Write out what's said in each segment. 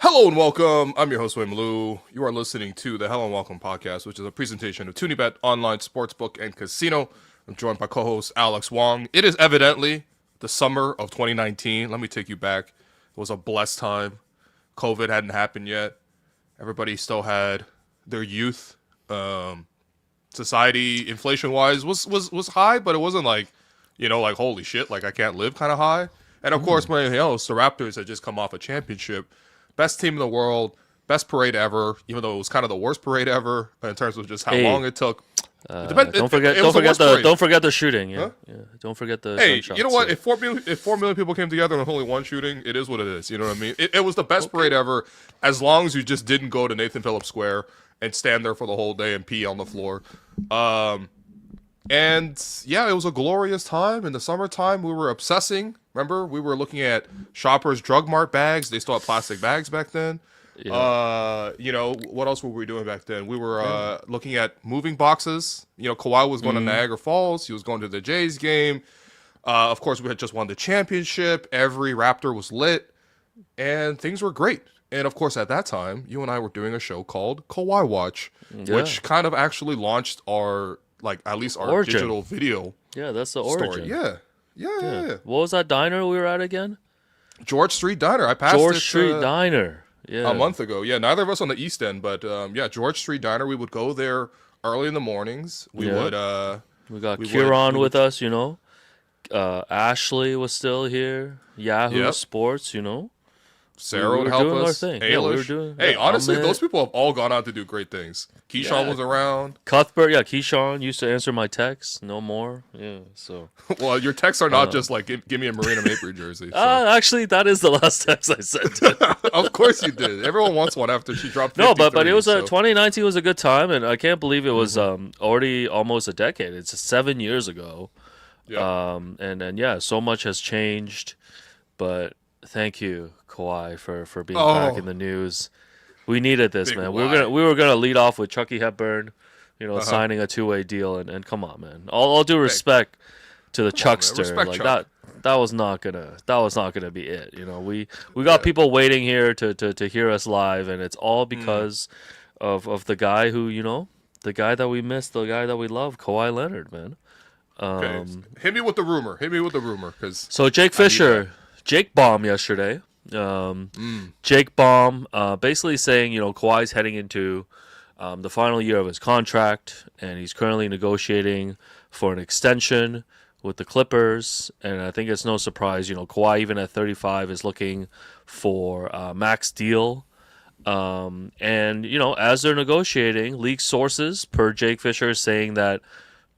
Hello and welcome. I'm your host, William Lou. You are listening to the Hello and Welcome podcast, which is a presentation of ToonieBet, online sportsbook and casino. I'm joined by co-host Alex Wong. It is evidently the summer of 2019. Let me take you back. It was a blessed time. COVID hadn't happened yet. Everybody still had their youth. Society, inflation-wise, was high, but it wasn't like, like holy shit, like I can't live kind of high. And of course, when anything else, the Raptors had just come off a championship. Best team in the world, best parade ever, even though it was kind of the worst parade ever in terms of just how long it took. Don't forget the shooting. Yeah, Huh? yeah. Don't forget the. Hey, gunshots, you know what? yeah. If 4 million people came together and only one shooting, it is what it is. You know what I mean? It was the best parade ever, as long as you just didn't go to Nathan Phillips Square and stand there for the whole day and pee on the floor. And yeah, it was a glorious time. In the summertime, we were obsessing. Remember, we were looking at Shoppers Drug Mart bags. They still had plastic bags back then. Yeah. What else were we doing back then? We were looking at moving boxes. Kawhi was going to Niagara Falls. He was going to the Jays game. Of course, we had just won the championship. Every Raptor was lit, and things were great. And of course, at that time, you and I were doing a show called Kawhi Watch, which kind of actually launched our, at least our Origin. digital video Yeah, that's the story. origin. Yeah. What was that diner we were at again? George Street Diner. I passed George it Street Diner. Yeah. a month ago. Yeah, neither of us on the East End, but George Street Diner. We would go there early in the mornings. We would. We got Kieran with us. Ashley was still here. Yahoo Sports. Sarah we would were help doing our us. thing. Yeah, we were Ailish. doing- Hey, yeah, honestly, Ahmed. those people have all gone on to do great things. Keyshawn was around. Cuthbert. Yeah, Keyshawn used to answer my texts. No more. Yeah. So. Well, your texts are not just like, give me a Marina Maple jersey. So. Actually, that is the last text I sent. Of course you did. Everyone wants one after she dropped 53. No, but it was so. 2019 was a good time, and I can't believe it was already almost a decade. It's 7 years ago. Yeah. And yeah, so much has changed, but thank you, Kawhi, for being back in the news. We needed this, Big man. Y. We were gonna lead off with Chucky Hepburn, signing a 2-way deal, and come on, man. All due respect to the Chuckster, Respect like Chuck. that was not gonna be it. We got people waiting here to hear us live, and it's all because of the guy who the guy that we missed, the guy that we love, Kawhi Leonard, man. Okay. Hit me with the rumor. Cause So Jake Fisher, Jake Baum yesterday. Jake Baum basically saying, Kawhi's heading into the final year of his contract, and he's currently negotiating for an extension with the Clippers. And I think it's no surprise, Kawhi, even at 35, is looking for a max deal. And, as they're negotiating, league sources per Jake Fisher is saying that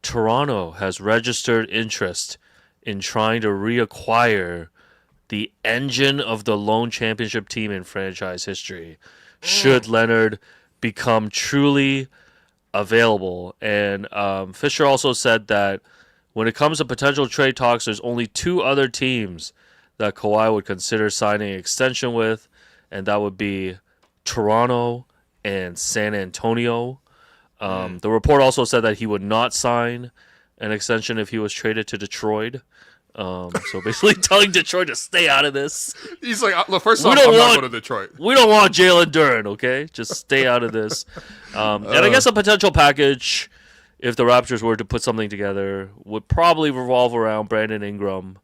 Toronto has registered interest in trying to reacquire the engine of the lone championship team in franchise history should Leonard become truly available. And Fisher also said that when it comes to potential trade talks, there's only two other teams that Kawhi would consider signing an extension with, and that would be Toronto and San Antonio. The report also said that he would not sign an extension if he was traded to Detroit. So basically telling Detroit to stay out of this. He's like, the first time I'm not going to Detroit. We don't want Jalen Duren, okay? Just stay out of this. And I guess a potential package, if the Raptors were to put something together, would probably revolve around Brandon Ingram.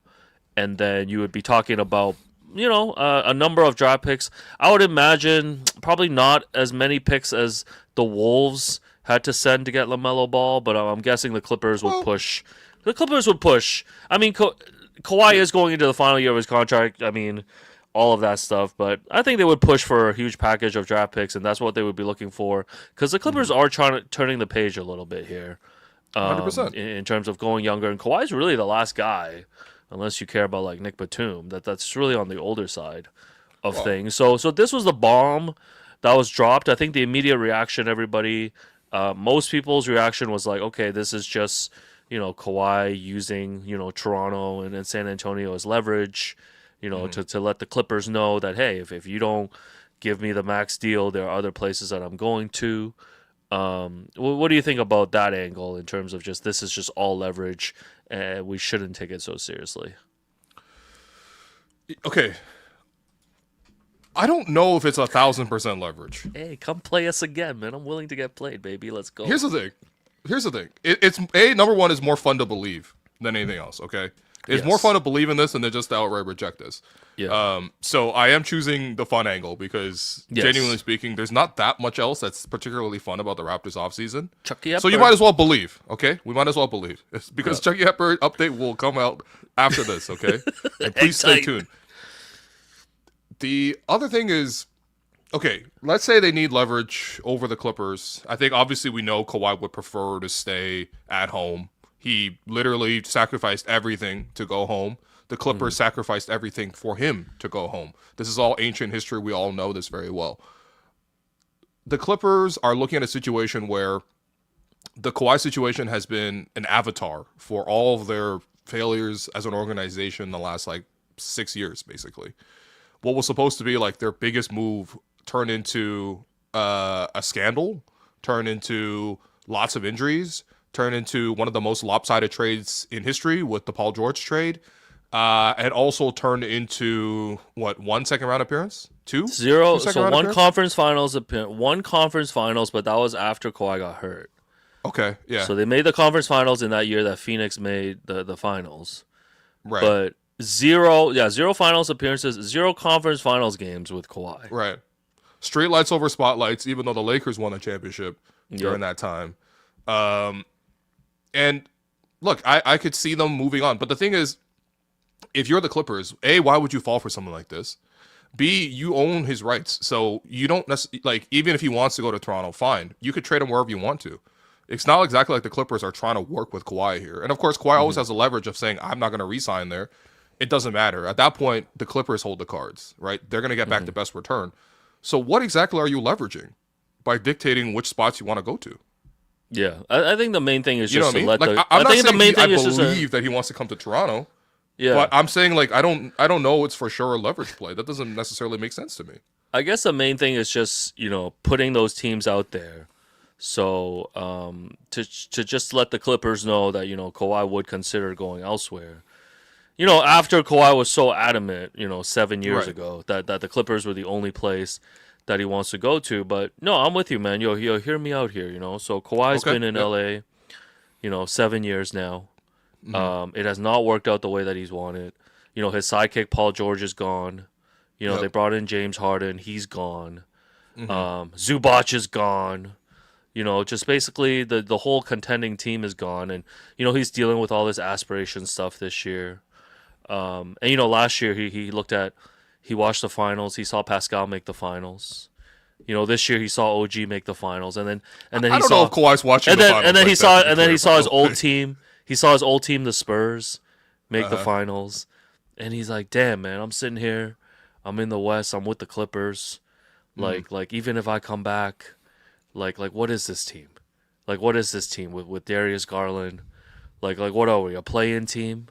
And then you would be talking about, a number of draft picks. I would imagine probably not as many picks as the Wolves had to send to get LaMelo Ball, but I'm guessing the Clippers would push. The Clippers would push. I mean, Kawhi is going into the final year of his contract. I mean, all of that stuff. But I think they would push for a huge package of draft picks, and that's what they would be looking for. Because the Clippers are turning the page a little bit here. 100%. In terms of going younger. And Kawhi's really the last guy, unless you care about, Nick Batum, that's really on the older side of things. So this was the bomb that was dropped. I think the immediate reaction, everybody, most people's reaction was like, okay, this is just Kawhi using, Toronto and San Antonio as leverage, to let the Clippers know that, hey, if you don't give me the max deal, there are other places that I'm going to. What do you think about that angle in terms of just this is just all leverage and we shouldn't take it so seriously? Okay. I don't know if it's 1,000% leverage. Hey, come play us again, man. I'm willing to get played, baby. Let's go. Here's the thing. It's number one is more fun to believe than anything else. Okay, it's more fun to believe in this than to just outright reject this. Yeah. So I am choosing the fun angle because genuinely speaking, there's not that much else that's particularly fun about the Raptors offseason. Chucky Hepburn. So you might as well believe. Okay, we might as well believe because Chucky Hepburn update will come out after this. Okay, and please stay tuned. The other thing is, okay, let's say they need leverage over the Clippers. I think obviously we know Kawhi would prefer to stay at home. He literally sacrificed everything to go home. The Clippers sacrificed everything for him to go home. This is all ancient history. We all know this very well. The Clippers are looking at a situation where the Kawhi situation has been an avatar for all of their failures as an organization in the last 6 years, basically. What was supposed to be their biggest move turned into a scandal, turned into lots of injuries, turned into one of the most lopsided trades in history with the Paul George trade, and also turned into, one second round appearance? Two? Zero. So one conference finals appearance, one conference finals, but that was after Kawhi got hurt. Okay, yeah. So they made the conference finals in that year that Phoenix made the finals. Right. But zero finals appearances, zero conference finals games with Kawhi. Right. Street lights over spotlights, even though the Lakers won the championship during that time. And look, I could see them moving on. But the thing is, if you're the Clippers, A, why would you fall for something like this? B, you own his rights. So you don't necessarily, even if he wants to go to Toronto, fine. You could trade him wherever you want to. It's not exactly like the Clippers are trying to work with Kawhi here. And of course, Kawhi always has the leverage of saying, I'm not going to re-sign there. It doesn't matter. At that point, the Clippers hold the cards, right? They're going to get back the best return. So what exactly are you leveraging by dictating which spots you want to go to? Yeah, I think the main thing is just to let the. I'm not saying I believe that he wants to come to Toronto. Yeah, but I'm saying I don't know it's for sure a leverage play. That doesn't necessarily make sense to me. I guess the main thing is just putting those teams out there, so to just let the Clippers know that Kawhi would consider going elsewhere. After Kawhi was so adamant, 7 years ago that the Clippers were the only place that he wants to go to. But no, I'm with you, man. Yo, hear me out here. So Kawhi's been in LA, 7 years now. It has not worked out the way that he's wanted. His sidekick Paul George is gone. They brought in James Harden. He's gone. Zubac is gone. Just basically the whole contending team is gone. And, he's dealing with all this aspiration stuff this year. And, last year he watched the finals. He saw Pascal make the finals. This year he saw OG make the finals. And then I don't know if Kawhi's watching the finals. And then he saw his old team. He saw his old team, the Spurs, make the finals. And he's like, damn, man, I'm sitting here. I'm in the West. I'm with the Clippers. Like even if I come back, like what is this team? What is this team with Darius Garland? Like what are we, a play-in team?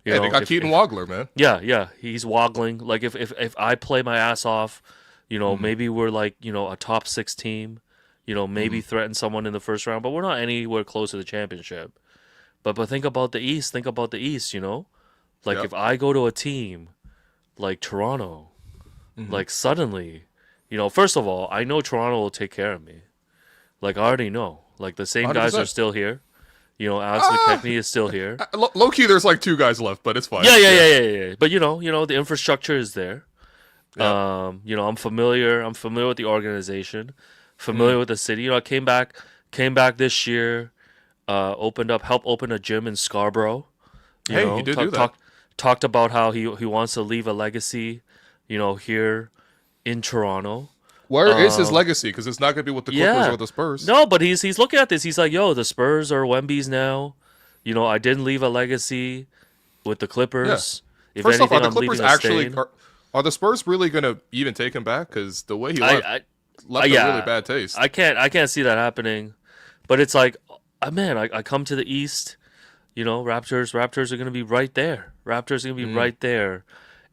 They got Keaton Wagler, man. Yeah, he's waggling. If I play my ass off, maybe we're a top 6 team. Maybe threaten someone in the first round, but we're not anywhere close to the championship. But think about the East. If I go to a team like Toronto, suddenly, first of all, I know Toronto will take care of me. I already know. The same 100%. Guys are still here. Alex McKechnie is still here. Low key, there's 2 guys left, but it's fine. Yeah. But the infrastructure is there. Yeah. I'm familiar. I'm familiar with the organization. Familiar with the city. I came back this year. Helped open a gym in Scarborough. He did do that. Talked about how he wants to leave a legacy, here in Toronto. Where is his legacy? Because it's not going to be with the Clippers or the Spurs. No, but he's looking at this. He's like, yo, the Spurs are Wemby's now. I didn't leave a legacy with the Clippers. Yeah. First off, are the Clippers actually... Are the Spurs really going to even take him back? Because the way he left a really bad taste. I can't see that happening. But it's like, man, I come to the East, Raptors are going to be right there. Raptors are going to be right there.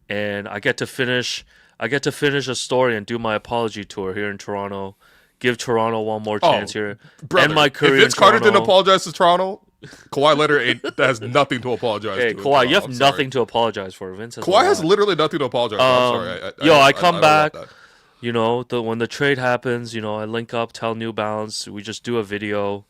And I get to finish a story and do my apology tour here in Toronto. Give Toronto one more chance here. Brother, end my career if Vince Carter didn't apologize to Toronto, Kawhi Leonard has nothing to apologize Hey, to. Kawhi, you have I'm nothing sorry. to apologize for. Vince has Kawhi a has lot. literally nothing to apologize for. I'm sorry. I I come don't back. want that. You know, when the trade happens, you know, I link up, tell New Balance, we just do a video.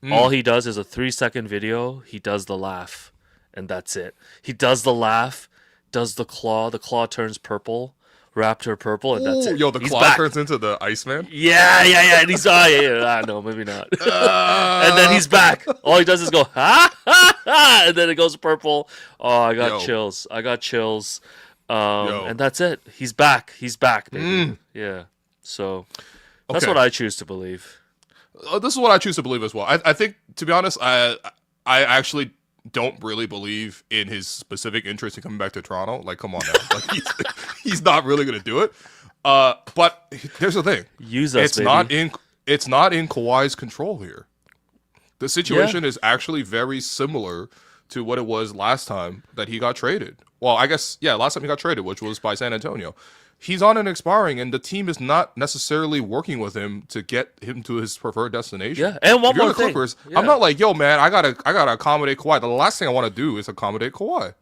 All he does is a 3-second video. He does the laugh, and that's it. He does the laugh, does the claw. The claw turns purple, raptor purple, and that's Ooh, it. yo, the He's claw back. turns into the Iceman. Yeah, and he's no, maybe not. And then he's back. All he does is go ha ha ha, and then it goes purple. Oh, I got chills. And that's it. He's back. He's back, baby. Yeah. So that's what I choose to believe. This is what I choose to believe as well. I think, to be honest, I actually don't really believe in his specific interest in coming back to Toronto. Like, come on now. Like, he's not really going to do it. But here's the thing. Use us, baby. It's not in Kawhi's control here. The situation is actually very similar to what it was last time that he got traded. Well, I guess, last time he got traded, which was by San Antonio. He's on an expiring, and the team is not necessarily working with him to get him to his preferred destination. Yeah, and one more thing. Clippers, I'm not like, yo, man, I gotta accommodate Kawhi. The last thing I want to do is accommodate Kawhi.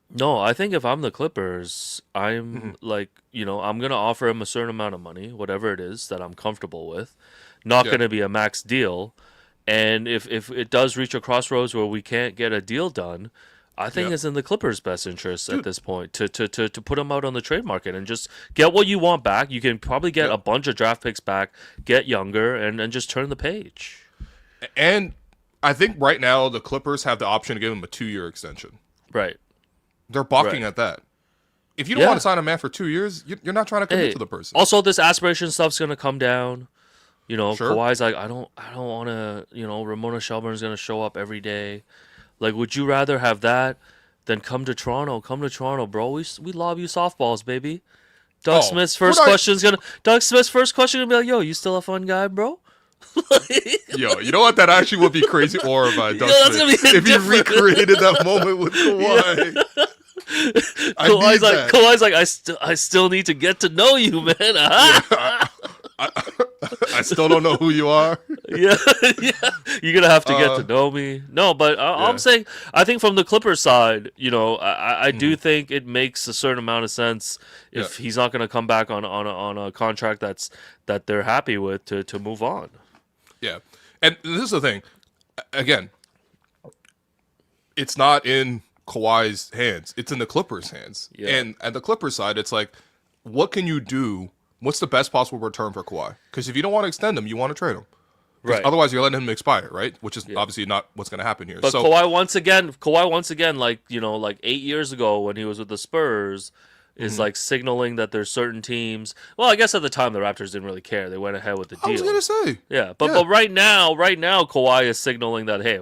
No, I think if I'm the Clippers, I'm like, you know, I'm gonna offer him a certain amount of money, whatever it is that I'm comfortable with. Not gonna be a max deal, and if it does reach a crossroads where we can't get a deal done, I think it's in the Clippers' best interest at this point to put him out on the trade market and just get what you want back. You can probably get a bunch of draft picks back, get younger, and just turn the page. And I think right now the Clippers have the option to give him a 2-year extension. Right. They're balking at that. If you don't want to sign a man for 2 years, you're not trying to commit to the person. Also, this aspiration stuff's going to come down. You know, Kawhi's like, I don't want to, you know, Ramona Shelburne's going to show up every day. Like, would you rather have that than come to Toronto? Come to Toronto, bro. We lob you softballs, baby. Doug Smith's first question gonna be like, yo, you still a fun guy, bro? Yo, you know what? That actually would be crazy. Or Doug Smith, if he recreated that moment with Kawhi. Kawhi's like, I still need to get to know you, man. I still don't know who you are. yeah. You're gonna have to get to know me. No, but I'm saying, I think from the Clippers side, you know, I do think it makes a certain amount of sense if he's not gonna come back on a contract that they're happy with to move on. Yeah, and this is the thing. Again, it's not in Kawhi's hands. It's in the Clippers' hands. Yeah. And at the Clippers side, it's like, what can you do? What's the best possible return for Kawhi? Because if you don't want to extend him, you want to trade him. Right. Otherwise, you're letting him expire, right? Which is obviously not what's going to happen here. But Kawhi once again, like, you know, like 8 years ago when he was with the Spurs, is like signaling that there's certain teams. Well, I guess at the time the Raptors didn't really care. They went ahead with the deal. I was gonna say. Yeah, but right now Kawhi is signaling that, hey,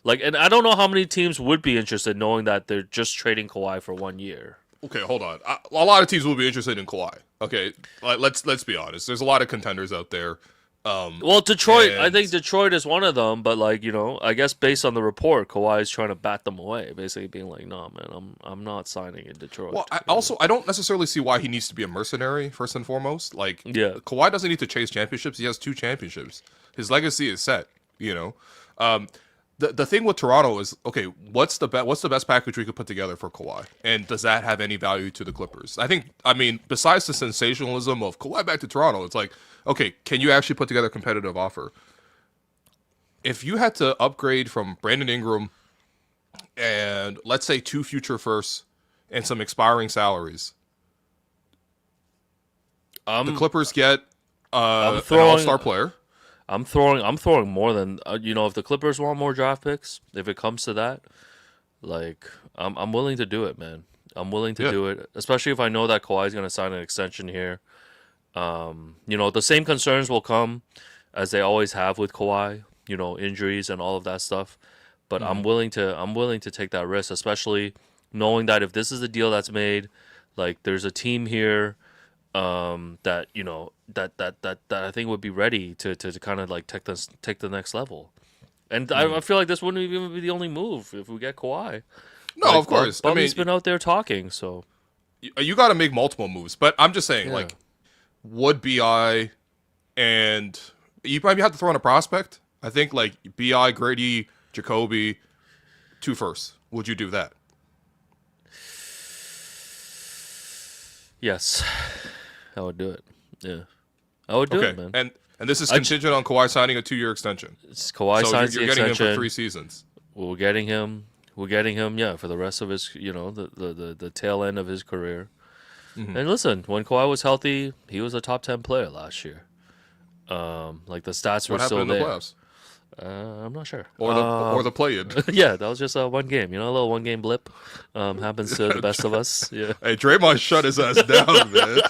like, and I don't know how many teams would be interested knowing that they're just trading Kawhi for 1 year. Okay, hold on. A lot of teams will be interested in Kawhi. Okay, let's be honest. There's a lot of contenders out there. Well, Detroit, I think Detroit is one of them, but, like, you know, I guess based on the report, Kawhi is trying to bat them away, basically being like, "No, man, I'm not signing in Detroit." Well, I don't necessarily see why he needs to be a mercenary first and foremost. Like, Kawhi doesn't need to chase championships. He has 2 championships. His legacy is set. You know, the thing with Toronto is, okay, what's the best package we could put together for Kawhi, and does that have any value to the Clippers? I mean, besides the sensationalism of Kawhi back to Toronto, it's like, okay, can you actually put together a competitive offer? If you had to upgrade from Brandon Ingram and, let's say, 2 future firsts and some expiring salaries, the Clippers get an all-star player. I'm throwing more than you know. If the Clippers want more draft picks, if it comes to that, like, I'm willing to do it, man. I'm willing to do it, especially if I know that Kawhi's going to sign an extension here. You know, the same concerns will come as they always have with Kawhi. You know, injuries and all of that stuff. But I'm willing to take that risk, especially knowing that if this is a deal that's made, like, there's a team here that, you know, that I think would be ready to kind of like take the next level. And I feel like this wouldn't even be the only move if we get Kawhi. No, like, of course. Bubby's been out there talking, so you got to make multiple moves. But I'm just saying, like, would BI and you might have to throw in a prospect. I think, like, BI, Grady, Jacoby, 2 firsts. Would you do that? Yes, I would do it. Yeah, I would do it, man. And this is contingent on Kawhi signing a 2-year extension. It's Kawhi So signs you're the getting extension. him for 3 seasons. We're getting him. Yeah, for the rest of his, the tail end of his career. Mm-hmm. And listen, when Kawhi was healthy, he was a top 10 player last year. Like the stats were still there. What happened in the playoffs? I'm not sure. Or the play-in. Yeah, that was just a one game. A little 1 game blip. Happens to the best of us. Yeah. Hey, Draymond shut his ass down, man.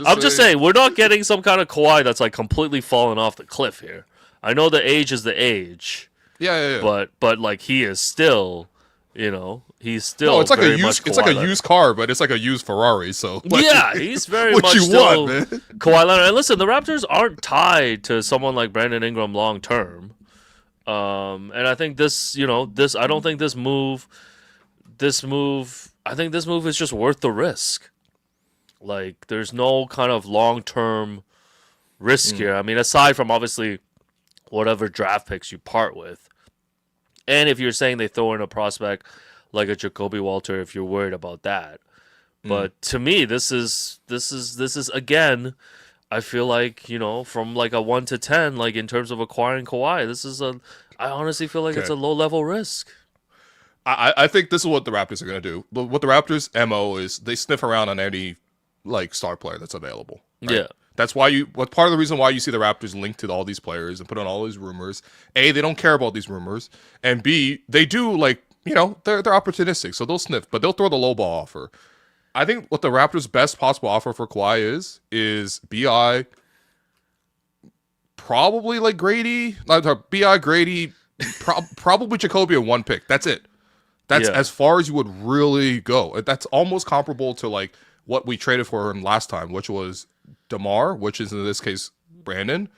I'm just saying, we're not getting some kind of Kawhi that's like completely fallen off the cliff here. I know the age is the age. Yeah. But like he is still, he's still. No, it's like a used car, but it's like a used Ferrari. So like, yeah, he's very what much you still want, man? Kawhi Leonard. And listen, the Raptors aren't tied to someone like Brandon Ingram long term. And I think this. I don't think this move. I think this move is just worth the risk. Like, there's no kind of long term risk here. I mean, aside from obviously whatever draft picks you part with. And if you're saying they throw in a prospect like a Jacoby Walter, if you're worried about that. But to me, this is again, I feel like, from like a 1 to 10, like in terms of acquiring Kawhi, I honestly feel like it's a low level risk. I think this is what the Raptors are going to do. But what the Raptors' MO is, they sniff around on any like star player that's available. Right? Yeah. That's why part of the reason why you see the Raptors linked to all these players and put on all these rumors. A, they don't care about these rumors, and B, they do like, they're opportunistic, so they'll sniff, but they'll throw the lowball offer. I think what the Raptors' best possible offer for Kawhi is BI, probably like Grady, BI Grady, probably Jacoby and 1 pick. That's it. That's as far as you would really go. That's almost comparable to like what we traded for him last time, which was DeMar, which is in this case Brandon.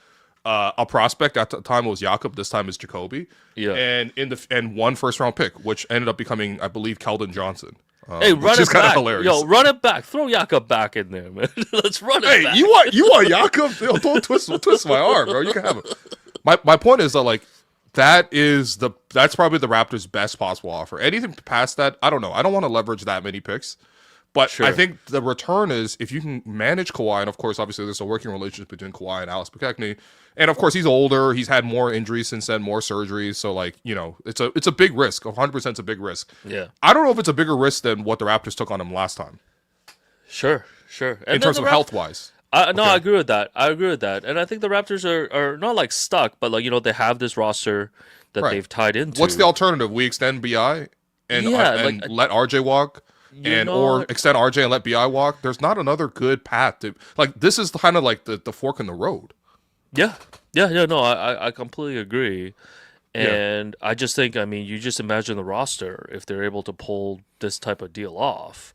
A prospect at the time was Jakob. This time is Jacoby. Yeah, and 1 first-round pick, which ended up becoming, I believe, Keldon Johnson. Hey, run it back! Yo, run it back! Throw Jakob back in there, man. Let's run it back. Hey, you want Jakob? Yo, don't twist my arm, bro. You can have it. My point is that like that's probably the Raptors' best possible offer. Anything past that, I don't know. I don't want to leverage that many picks. But I think the return is if you can manage Kawhi, and of course, obviously, there's a working relationship between Kawhi and Alex Bukakny. And of course, he's older. He's had more injuries since then, more surgeries. So, like, it's a big risk. 100% is a big risk. Yeah. I don't know if it's a bigger risk than what the Raptors took on him last time. Sure. And in terms of health-wise. No, I agree with that. And I think the Raptors are not, like, stuck, but, like, they have this roster that they've tied into. What's the alternative? We extend BI and let RJ walk? Or extend RJ and let BI walk. There's not another good path to like. This is kind of like the fork in the road. Yeah. No, I completely agree. And I just think, I mean, you just imagine the roster if they're able to pull this type of deal off.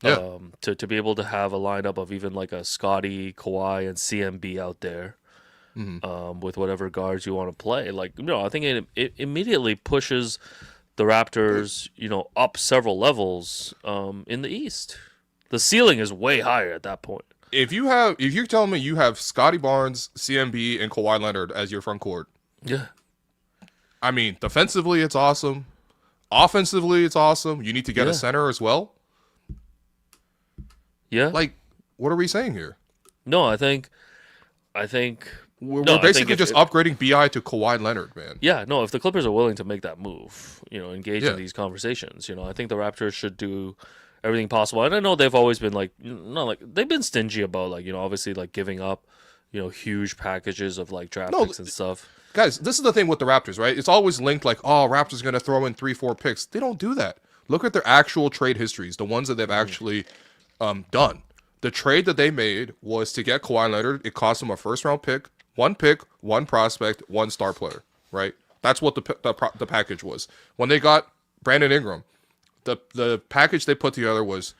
To be able to have a lineup of even like a Scotty, Kawhi, and CMB out there, with whatever guards you want to play. Like, I think it immediately pushes the Raptors, up several levels in the East. The ceiling is way higher at that point. If you're telling me you have Scotty Barnes, CMB, and Kawhi Leonard as your front court, yeah. I mean, defensively it's awesome. Offensively it's awesome. You need to get a center as well. Yeah. Like, what are we saying here? No, I think we're basically just upgrading BI to Kawhi Leonard, man. Yeah, no, if the Clippers are willing to make that move, engage in these conversations, I think the Raptors should do everything possible. And I know they've always been they've been stingy about obviously like giving up, huge packages of like draft picks and stuff. Guys, this is the thing with the Raptors, right? It's always linked like, oh, Raptors going to throw in 3-4 picks. They don't do that. Look at their actual trade histories, the ones that they've actually done. The trade that they made was to get Kawhi Leonard. It cost them a first-round pick, 1 pick, 1 prospect, 1 star player, right? That's what the package was. When they got Brandon Ingram, the package they put together was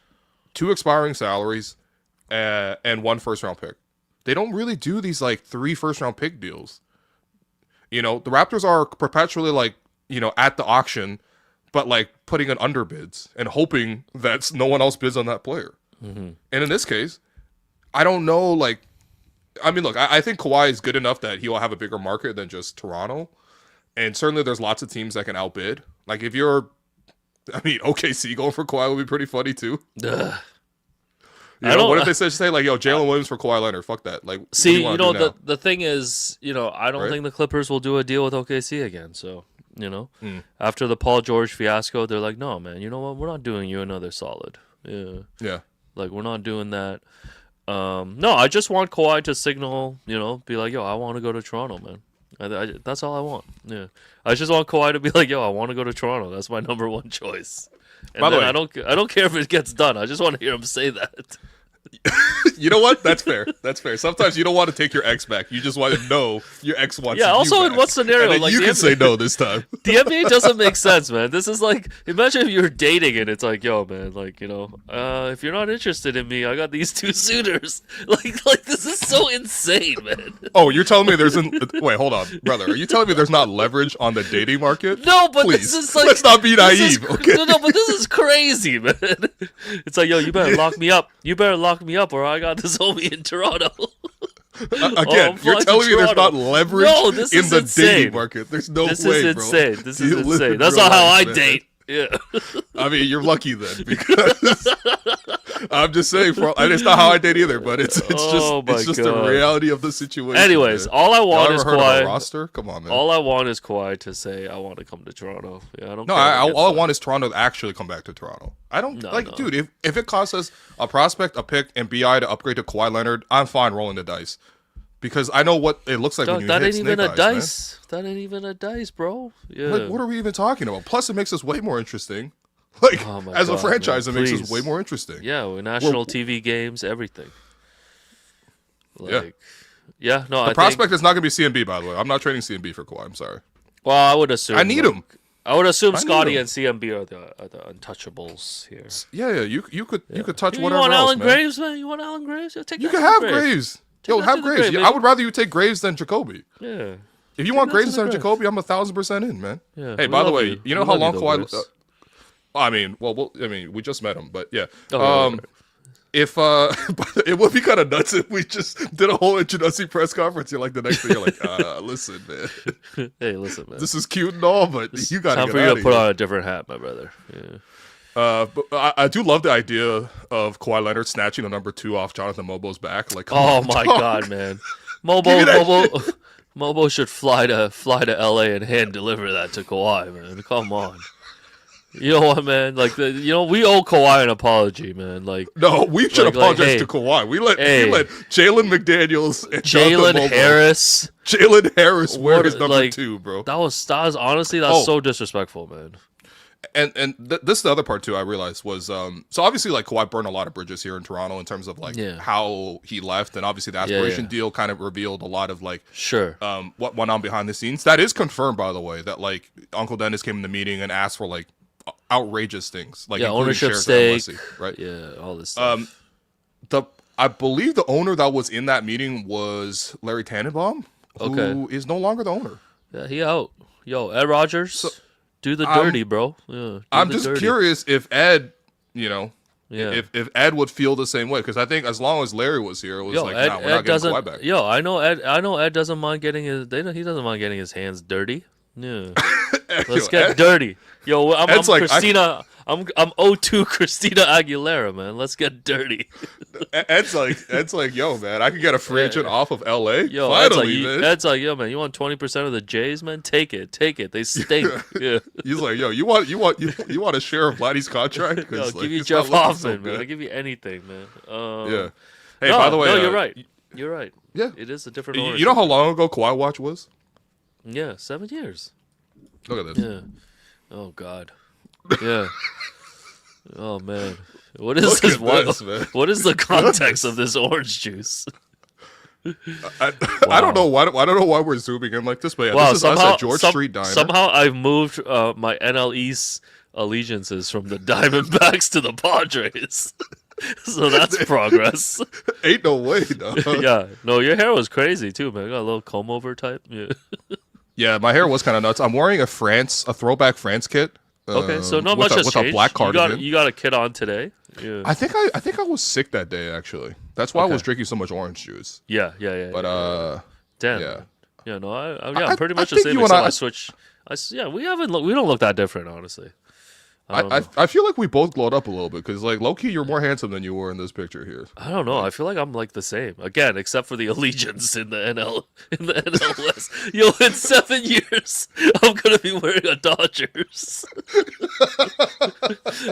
2 expiring salaries and 1 first-round pick. They don't really do these like 3 first-round pick deals. The Raptors are perpetually like, at the auction, but like putting in underbids and hoping that no one else bids on that player. Mm-hmm. And in this case, I don't know, like, I mean, look, I think Kawhi is good enough that he will have a bigger market than just Toronto. And certainly there's lots of teams that can outbid. Like if you're, OKC going for Kawhi would be pretty funny too. Ugh. What if they say like, yo, Jalen Williams for Kawhi Leonard? Fuck that. Like, see, the thing is, I don't Right? think the Clippers will do a deal with OKC again. So, after the Paul George fiasco, they're like, no, man, you know what? We're not doing you another solid. Yeah. Yeah. Like, we're not doing that. No, I just want Kawhi to signal, be like, yo, I want to go to Toronto, man. That's all I want. Yeah. I just want Kawhi to be like, yo, I want to go to Toronto. That's my number one choice. And By the way, I don't care if it gets done. I just want to hear him say that. You know what? That's fair. That's fair. Sometimes you don't want to take your ex back. You just want to know your ex wants you also back. in what scenario? And then Like you the can NBA say no this time. The NBA doesn't make sense, man. This is like, imagine if you're dating and it's like, yo, man, like, if you're not interested in me, I got these 2 suitors. Like this is so insane, man. Oh, you're telling me wait, hold on, brother. Are you telling me there's not leverage on the dating market? No, but Please. this is like, let's not be naive, okay? No, but this is crazy, man. It's like, yo, you better lock me up. You better lock me up, or I got this homie in Toronto. Again, you're telling me there's not leverage in the dating market. There's no way, This is insane. bro. This You is live insane. in That's real not how I life, man. date. Yeah. You're lucky then, because I'm just saying, and it's not how I date either. But it's just the reality of the situation. Anyways, man. all I want Y'all is ever heard of a Kawhi. roster? Come on, man. All I want is Kawhi to say, "I want to come to Toronto." Yeah, I don't. No, care all I want is Toronto to actually come back to Toronto. I don't No. dude. If it costs us a prospect, a pick, and BI to upgrade to Kawhi Leonard, I'm fine rolling the dice, because I know what it looks like when you that hit ain't even snake a eyes, dice. That ain't even a dice, bro. Yeah. Man. Like, what are we even talking about? Plus, it makes us way more interesting. Like, Oh my as a God, franchise, man, it makes please. us way more interesting. Yeah, with national TV games, everything. Yeah. No, The prospect is not going to be CMB, by the way. I'm not trading CMB for Kawhi. I'm sorry. Well, I would assume. I need him. I would assume I need Scotty him. and CMB are the untouchables here. Yeah. You could touch You whatever want else, Alan man. Graves, man? You want Alan Graves? Yeah, take You that can to have the Graves. Take Yo, that have to the Graves. grave, Yeah, baby. I would rather you take Graves than Jacoby. Yeah. If you want that Graves to the instead of grave. Jacoby, I'm 1,000% in, man. Yeah, Hey, we by the love way, you. you know We how love long you, Kawhi? though, Graves. We just met him, but yeah. Right. If it would be kind of nuts if we just did a whole introductory press conference. You're like the next thing, you're like, listen, man, Hey, listen, man. this is cute and all, but you got Time to for get you out to of put here. on a different hat, my brother. Yeah. But I do love the idea of Kawhi Leonard snatching the number 2 off Jonathan Mobo's back. Like, come Oh on, my dog. God, man. Give me that Mobo should fly to LA and hand deliver that to Kawhi, man. Come on. You know what, man? Like we owe Kawhi an apology, man. Like No, we should Like, apologize hey, to Kawhi. We let hey. Jalen McDaniels and Jonathan Jalen Mobo- Harris. Jalen Harris wear What, his number like, 2, bro. That was honestly Oh. so disrespectful, man. This is the other part too. I realized was so obviously like Kawhi burned a lot of bridges here in Toronto in terms of like Yeah. how he left, and obviously the aspiration yeah. deal kind of revealed a lot of like Sure. what went on behind the scenes. That is confirmed, by the way, that like Uncle Dennis came in the meeting and asked for like outrageous things, like including ownership shares stake, of MLSE, right? Yeah, all this stuff. I believe the owner that was in that meeting was Larry Tannenbaum, who is no longer the owner. Yeah, he out. Yo, Ed Rogers, do the dirty, bro. Yeah, do I'm the just dirty. curious if Ed, Yeah. if Ed would feel the same way, because I think as long as Larry was here, it was like, Ed, nah, we're Ed not getting doesn't. Kawhi back. Yo, I know Ed doesn't mind getting his. He doesn't mind getting his hands dirty. Yeah. Let's get Ed- dirty. Yo, I'm Ed's like, Christina. I'm O2 Christina Aguilera, man. Let's get dirty. Ed's like, yo, man, I could get a free agent off of LA. Yo, Finally, man. Ed's like, yo, man, you want 20% of the Jays, man? Take it. They stink. Yeah. He's like, yo, you want a share of Vladdy's contract? Yo, 'Cause, give like, you it's not Jeff looking so Hoffman, man. good. I'll give you anything, man. Yeah. Hey, no, by the way, no, you're right. You're right. Yeah. It is a different ownership. You know how long ago Kawhi Watch was? Yeah, 7 years. Look at this. Yeah. Oh God. Yeah. Oh man. What is Look this? at this, man. What is the context of this orange juice? I don't know why. I don't know why we're zooming in like this, but yeah, this is us at George Street Diner. Somehow I've moved my NL East allegiances from the Diamondbacks to the Padres. So that's progress. Ain't no way, dog. Yeah. No, your hair was crazy too, man. Got a little comb over type. Yeah. Yeah, my hair was kind of nuts. I'm wearing a throwback France kit. Okay, so not with much has with changed. a black cardigan. You got a kit on today. Yeah. I think I was sick that day actually. That's why I was drinking so much orange juice. Yeah. But Damn. yeah. Yeah, no, I'm pretty much the think same. you and Except I I switch. We don't look that different, honestly. I feel like we both glowed up a little bit because, like, low-key, you're more handsome than you were in this picture here. I don't know. I feel like I'm like the same again, except for the allegiance in the NL West. Yo, in 7 years, I'm gonna be wearing a Dodgers.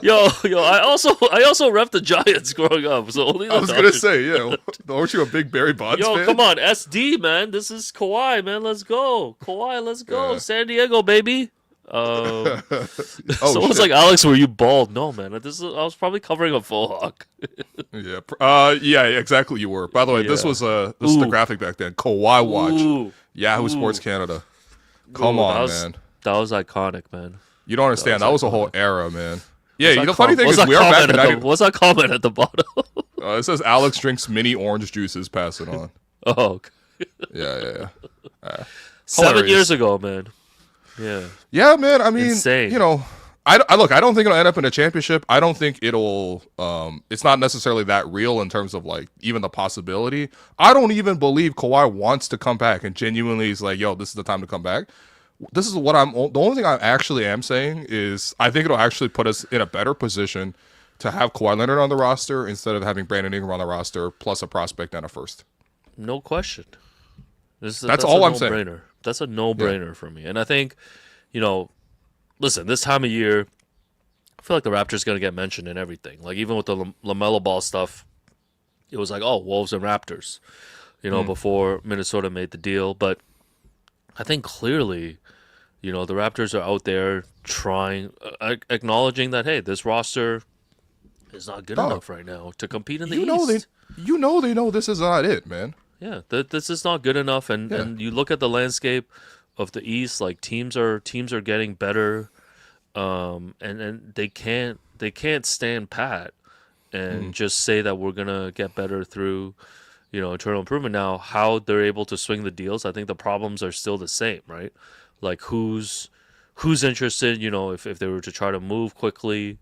yo, I also rep the Giants growing up, so only the I was Dodgers. gonna say, yeah, aren't you a big Barry Bonds fan? Yo, come on, SD man, this is Kawhi, man. Let's go, Kawhi. Let's go, Yeah. San Diego, baby. Someone's shit. like, Alex, were you bald? No, man. I was probably covering a faux hawk. Yeah, exactly. You were. By the way, this was the graphic back then. Kawhi Watch, Yahoo Sports Canada. Come on, man. That was iconic, man. You don't understand. That was a whole era, man. Yeah, the What's funny thing is, we are back in What's that comment at the bottom? it says Alex drinks mini orange juices. Pass it on. Oh, okay. Yeah. 7 years ago, man. Yeah. Yeah, man. I mean, Insane. you know, I don't think it'll end up in a championship. I don't think it'll. It's not necessarily that real in terms of like even the possibility. I don't even believe Kawhi wants to come back and genuinely is like, yo, this is the time to come back. This is what the only thing I actually am saying is I think it'll actually put us in a better position to have Kawhi Leonard on the roster instead of having Brandon Ingram on the roster plus a prospect and a first. No question. That's all I'm saying. That's a no-brainer for me. And I think, listen, this time of year, I feel like the Raptors going to get mentioned in everything. Like, even with the LaMelo Ball stuff, it was like, oh, Wolves and Raptors, before Minnesota made the deal. But I think clearly, the Raptors are out there trying, acknowledging that, hey, this roster is not good enough right now to compete in the East. They know this is not it, man. Yeah, this is not good enough, and you look at the landscape of the East, like teams are getting better, and they can't stand pat and just say that we're gonna get better through, internal improvement. Now, how they're able to swing the deals, I think the problems are still the same, right? Like who's interested, if they were to try to move quickly,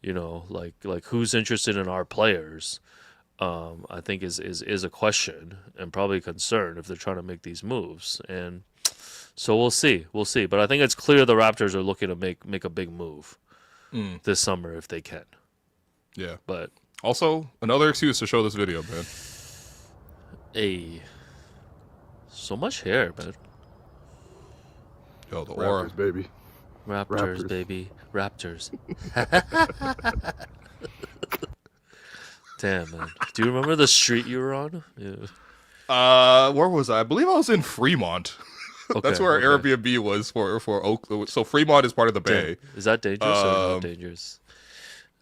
like who's interested in our players. I think is a question and probably a concern if they're trying to make these moves. And so we'll see. But I think it's clear the Raptors are looking to make a big move this summer if they can. Yeah. But also, another excuse to show this video, man. Hey. So much hair, man. Yo, the aura. Raptors, baby. Raptors, baby. Raptors. Damn, man. Do you remember the street you were on? Yeah. Where was I? I believe I was in Fremont. That's where our Airbnb was for Oak. So Fremont is part of the Bay. Is that dangerous or not dangerous?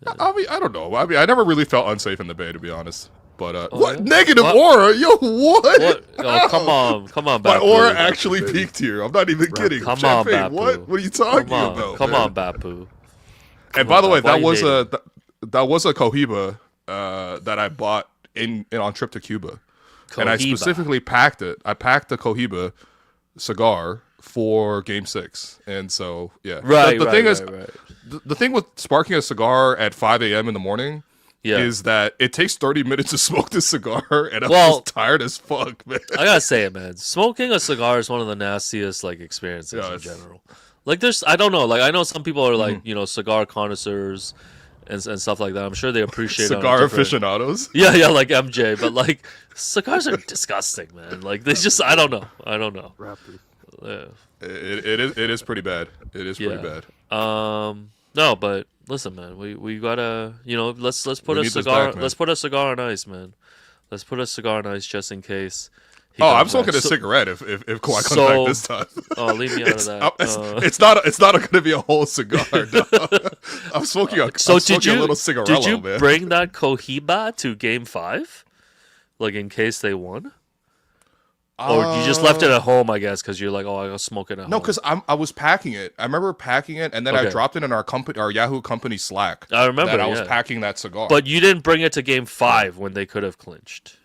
I mean, I don't know. I mean, I never really felt unsafe in the Bay, to be honest. But what yeah? negative What? aura? Yo, what? Oh, come on, My Bapu. aura actually peaked here. I'm not even kidding. Come Champagne, on, Bapu. What are you talking about? Come man? on, Bapu. And by the way, Why that you was hating? that was a Cohiba that I bought on trip to Cuba. And I specifically packed it. I packed the Cohiba cigar for Game 6. And so, yeah. Right, The thing is, right. the thing with sparking a cigar at 5 a.m. in the morning Yeah. is that it takes 30 minutes to smoke this cigar, and I'm Well, just tired as fuck, man. I gotta say it, man. Smoking a cigar is one of the nastiest experiences in general. Like, I don't know. Like, I know some people are like, cigar connoisseurs and stuff like that. I'm sure they appreciate Cigar it aficionados. Yeah, like MJ. But like, cigars are disgusting, man. Like, they just, I don't know. Raptors. Yeah. It is pretty bad. It is pretty bad. No, but listen, man. We gotta, let's put We a need this cigar. back, man. Let's put a cigar on ice, man. Let's put a cigar on ice just in case. I'm smoking a cigarette if Kawhi comes back this time. Oh, leave me out of that. It's not going to be a whole cigar. No. I'm smoking a little cigarello, did you man. bring that Cohiba to Game 5? Like, in case they won? Or you just left it at home, I guess, because you're like, oh, I gotta smoke it at home. No, because I was packing it. I remember packing it, and then I dropped it in our Yahoo company Slack. I remember that I was packing that cigar. But you didn't bring it to Game 5 when they could have clinched.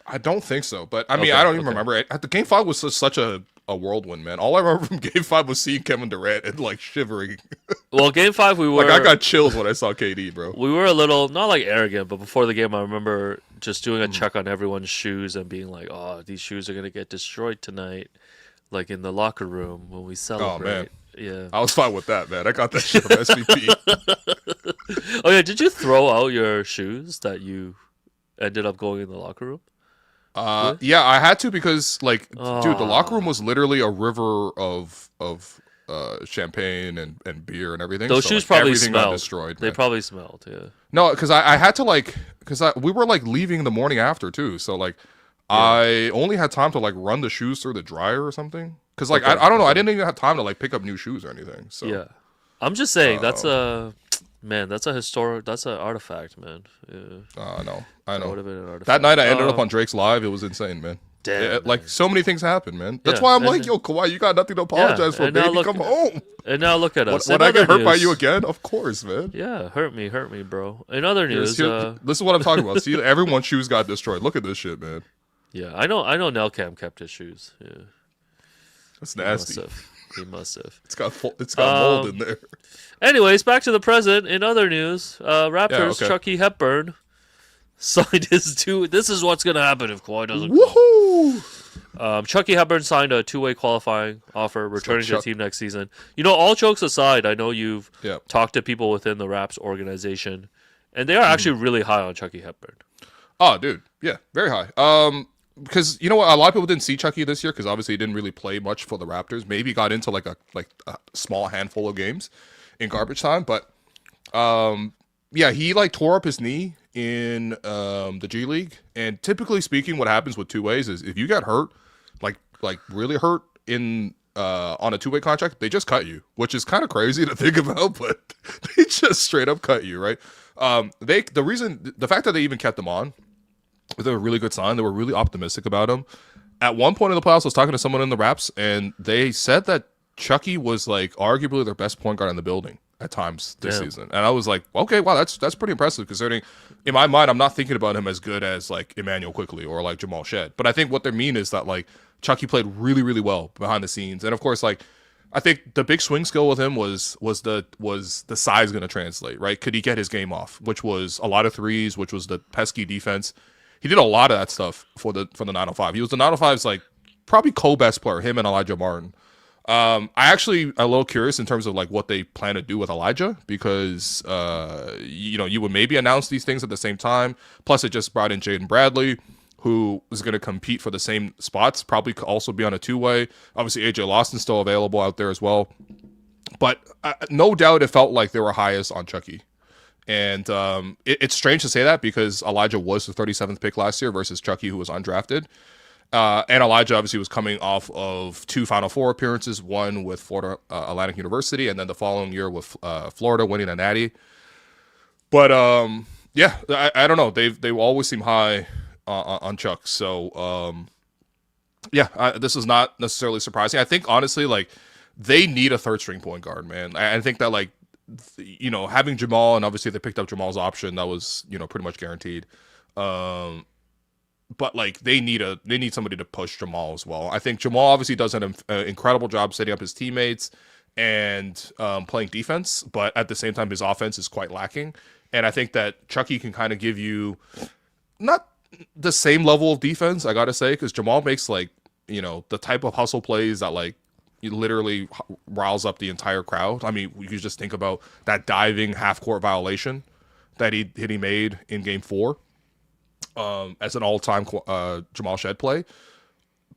I don't think so, but I mean, I don't even remember it. The Game 5 was such a a whirlwind, man. All I remember from Game 5 was seeing Kevin Durant and like shivering. Well, Game 5 we were like I got chills when I saw KD, bro. We were a little not like arrogant, but before the game, I remember just doing a check on everyone's shoes and being like, "Oh, these shoes are gonna get destroyed tonight." Like in the locker room when we celebrate. Oh man, yeah, I was fine with that, man. I got that shit from SVP. Oh yeah, did you throw out your shoes that you ended up going in the locker room? Yeah, I had to because like, dude, the locker room was literally a river of champagne and beer and everything. Those so, shoes like, probably everything smelled. got destroyed. They man. probably smelled. Yeah. No, because I had to like we were like leaving the morning after too, so like. Yeah. I only had time to like run the shoes through the dryer or something. Cause like I don't know, I didn't even have time to like pick up new shoes or anything. So yeah, I'm just saying that's a historic, that's an artifact, man. Yeah. No, I know. That would have been an artifact. That night I ended up on Drake's live. It was insane, man. Damn, like so many things happened, man. That's why I'm like, yo, Kawhi, you got nothing to apologize for, baby. Come home. And now look at us. Would I get hurt by you again? Of course, man. Yeah, hurt me, bro. In other news, this is what I'm talking about. See, everyone's shoes got destroyed. Look at this shit, man. Yeah, I know Nelcam kept his shoes. Yeah. That's nasty. He must have. It's got mold in there. Anyways, back to the present. In other news, Raptors Chucky Hepburn signed his two. This is what's gonna happen if Kawhi doesn't. Woohoo! Chucky Hepburn signed a two-way qualifying offer, returning to the team next season. You know, all jokes aside, I know you've talked to people within the Raps organization, and they are actually really high on Chucky Hepburn. Oh, dude, yeah, very high. Because you know what, a lot of people didn't see Chucky this year because obviously he didn't really play much for the Raptors. Maybe got into like a small handful of games in garbage time, but yeah, he like tore up his knee in the G League. And typically speaking, what happens with two ways is if you get hurt, like really hurt in on a two-way contract, they just cut you, which is kind of crazy to think about, but they just straight up cut you, right? The fact that they even kept him on. It was a really good sign. They were really optimistic about him. At one point in the playoffs, I was talking to someone in the Raps, and they said that Chucky was like arguably their best point guard in the building at times this season. And I was like, okay, wow, that's pretty impressive considering in my mind, I'm not thinking about him as good as like Emmanuel Quickley or like Jamal Shed. But I think what they mean is that like Chucky played really, really well behind the scenes. And of course, like I think the big swing skill with him was the size going to translate, right? Could he get his game off, which was a lot of threes, which was the pesky defense. He did a lot of that stuff for the 905. He was the 905's like probably co-best player, him and Elijah Martin. I actually am a little curious in terms of like what they plan to do with Elijah because you would maybe announce these things at the same time. Plus, it just brought in Jaden Bradley, who is going to compete for the same spots, probably could also be on a two-way. Obviously, AJ Lawson's still available out there as well. But no doubt it felt like they were highest on Chucky. And it's strange to say that because Elijah was the 37th pick last year versus Chucky, who was undrafted. And Elijah obviously was coming off of 2 Final Four appearances, one with Florida Atlantic University, and then the following year with Florida winning a natty. But yeah, I don't know. They always seem high on Chuck. So yeah, this is not necessarily surprising. I think honestly, like they need a third string point guard, man. I think that like having Jamal, and obviously they picked up Jamal's option, that was pretty much guaranteed. But like they need somebody to push Jamal as well. I think Jamal obviously does an incredible job setting up his teammates and playing defense, but at the same time his offense is quite lacking. And I think that Chucky can kind of give you not the same level of defense, I gotta say, because Jamal makes like the type of hustle plays that like literally riles up the entire crowd. I mean, you could just think about that diving half-court violation that he made in Game 4 as an all-time Jamal Shed play.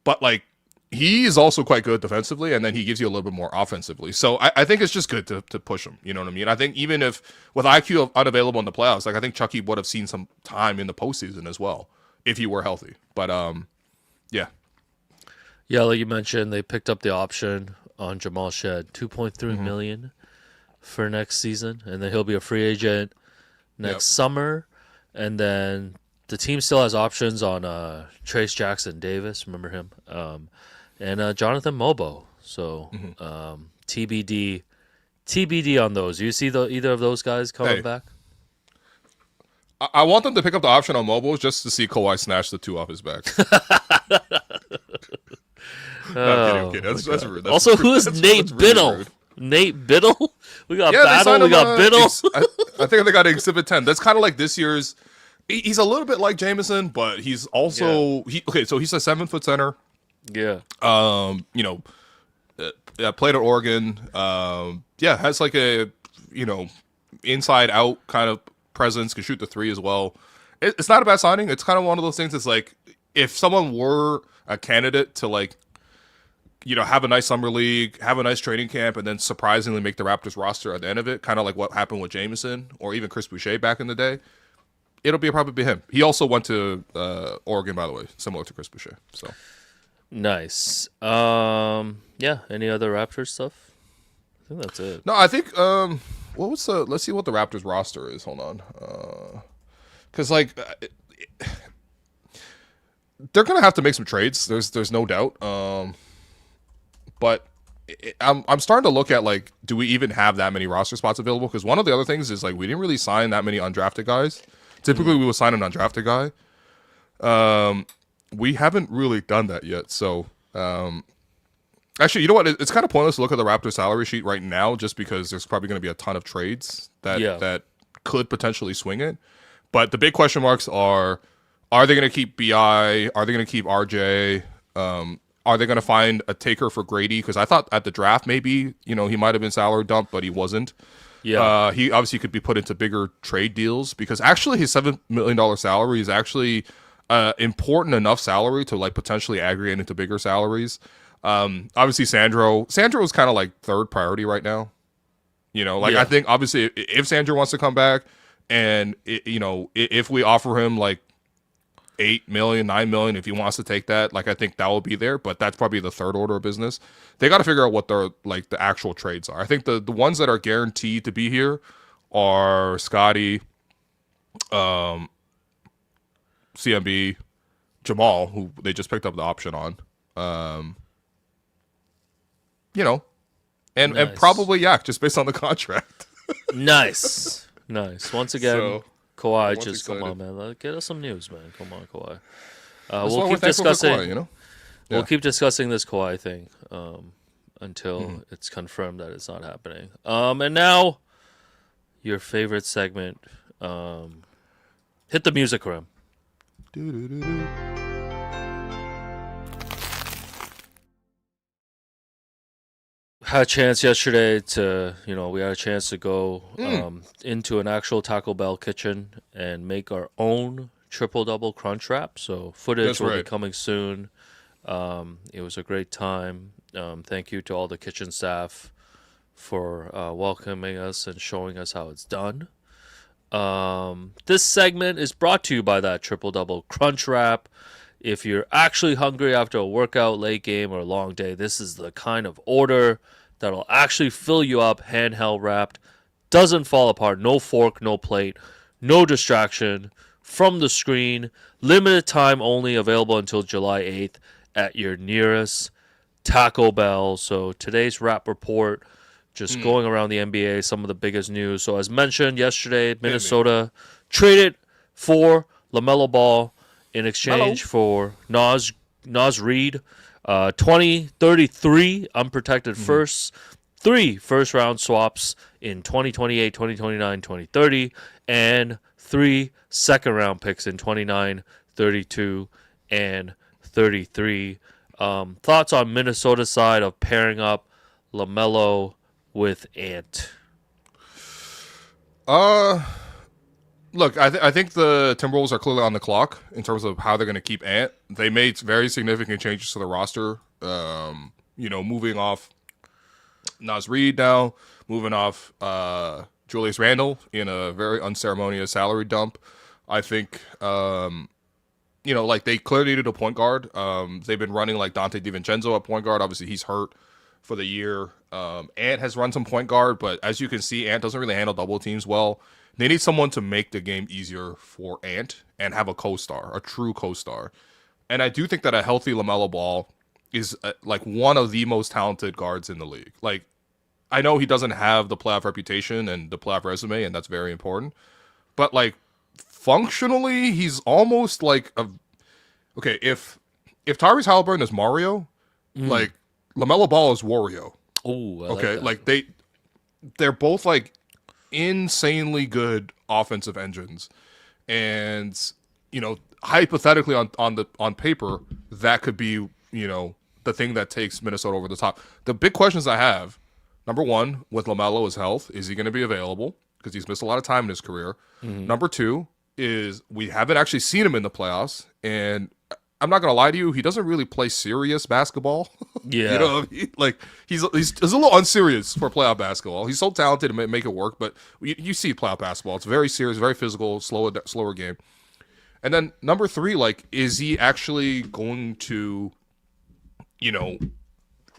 But, like, he is also quite good defensively, and then he gives you a little bit more offensively. So I think it's just good to push him. You know what I mean? I think even if with IQ unavailable in the playoffs, like I think Chucky would have seen some time in the postseason as well if he were healthy. But, yeah. Yeah, like you mentioned, they picked up the option on Jamal Shed, $2.3 million for next season, and then he'll be a free agent next summer. And then the team still has options on Trace Jackson Davis, remember him, and Jonathan Mobo. So TBD on those. Do you see either of those guys coming back? I want them to pick up the option on Mobo just to see Kawhi snatch the 2 off his back. No, I'm kidding. I'm Oh, kidding. my That's God. rude. Also, who is That's Nate really Biddle? rude. Nate Biddle? We got Yeah, they Battle, signed we him. got Biddle. I think they got Exhibit 10. That's kind of like this year's. He's a little bit like Jameson, but he's also okay. So he's a 7-foot center. Yeah. You know, played at Oregon. Yeah, has like a inside out kind of presence. Can shoot the three as well. It's not a bad signing. It's kind of one of those things. It's like if someone were a candidate to like, have a nice summer league, have a nice training camp, and then surprisingly make the Raptors roster at the end of it, kind of like what happened with Jameson or even Chris Boucher back in the day. It'll probably be him. He also went to Oregon, by the way, similar to Chris Boucher. So Nice. Yeah. Any other Raptors stuff? I think that's it. no, I think let's see what the Raptors roster is. Hold on, because they're gonna have to make some trades. There's no doubt. But I'm starting to look at like, do we even have that many roster spots available? Because one of the other things is like we didn't really sign that many undrafted guys. Typically, we would sign an undrafted guy. We haven't really done that yet. So, actually, you know what? It's kind of pointless to look at the Raptors salary sheet right now, just because there's probably going to be a ton of trades that could potentially swing it. But the big question marks are they going to keep BI? Are they going to keep RJ? Are they going to find a taker for Grady? Because I thought at the draft maybe he might have been salary dumped, but he wasn't. Yeah. He obviously could be put into bigger trade deals because actually his $7 million salary is actually important enough salary to like potentially aggregate into bigger salaries. Obviously Sandro is kind of like third priority right now. I think obviously if Sandro wants to come back and if we offer him like $8 million, $9 million, if he wants to take that, like I think that will be there, but that's probably the third order of business. They got to figure out what their like the actual trades are. I think the ones that are guaranteed to be here are Scotty, CMB, Jamal, who they just picked up the option on, and Nice. probably Yak just based on the contract. Nice. Once again, So, Kawhi, once just excited. come on, man. Get us some news, man. Come on, Kawhi. That's We'll why we're keep thankful for discussing. Kawhi, We'll Yeah. keep discussing this Kawhi thing until it's confirmed that it's not happening. And now, your favorite segment. Hit the music room. Doo-doo-doo-doo. Had a chance yesterday to, we had a chance to go into an actual Taco Bell kitchen and make our own triple-double crunch wrap. So footage That's will be right. coming soon. It was a great time. Thank you to all the kitchen staff for welcoming us and showing us how it's done. This segment is brought to you by that triple-double crunch wrap. If you're actually hungry after a workout, late game, or long day, this is the kind of order that'll actually fill you up, handheld wrapped, doesn't fall apart, no fork, no plate, no distraction, from the screen, limited time only, available until July 8th at your nearest Taco Bell. So today's wrap report, just going around the NBA, some of the biggest news. So as mentioned yesterday, Minnesota traded for LaMelo Ball in exchange for Nas Reed, 2033 unprotected firsts, 3 first-round swaps in 2028, 2029, 2030, and 3 second-round picks in 29, 32, and 33. Thoughts on Minnesota's side of pairing up LaMelo with Ant? Look, I think the Timberwolves are clearly on the clock in terms of how they're going to keep Ant. They made very significant changes to the roster. Moving off Nas Reed now, moving off Julius Randle in a very unceremonious salary dump. I think, they clearly needed a point guard. They've been running like Dante DiVincenzo at point guard. Obviously, he's hurt for the year. Ant has run some point guard, but as you can see, Ant doesn't really handle double teams well. They need someone to make the game easier for Ant and have a co-star, a true co-star. And I do think that a healthy LaMelo Ball is like one of the most talented guards in the league. Like, I know he doesn't have the playoff reputation and the playoff resume, and that's very important. But like, functionally, he's almost like a... Okay, if Tyrese Halliburton is Mario, Like LaMelo Ball is Wario. Oh, Okay, like they're both like insanely good offensive engines, and hypothetically on paper that could be the thing that takes Minnesota over the top. The big questions I have, number one, with LaMelo's health, is he going to be available? Because he's missed a lot of time in his career. Number two is we haven't actually seen him in the playoffs, and I'm not going to lie to you, he doesn't really play serious basketball. Yeah. You know what I mean? Like, he's a little unserious for playoff basketball. He's so talented to make it work, but you see playoff basketball. It's very serious, very physical, slower game. And then number three, like, is he actually going to,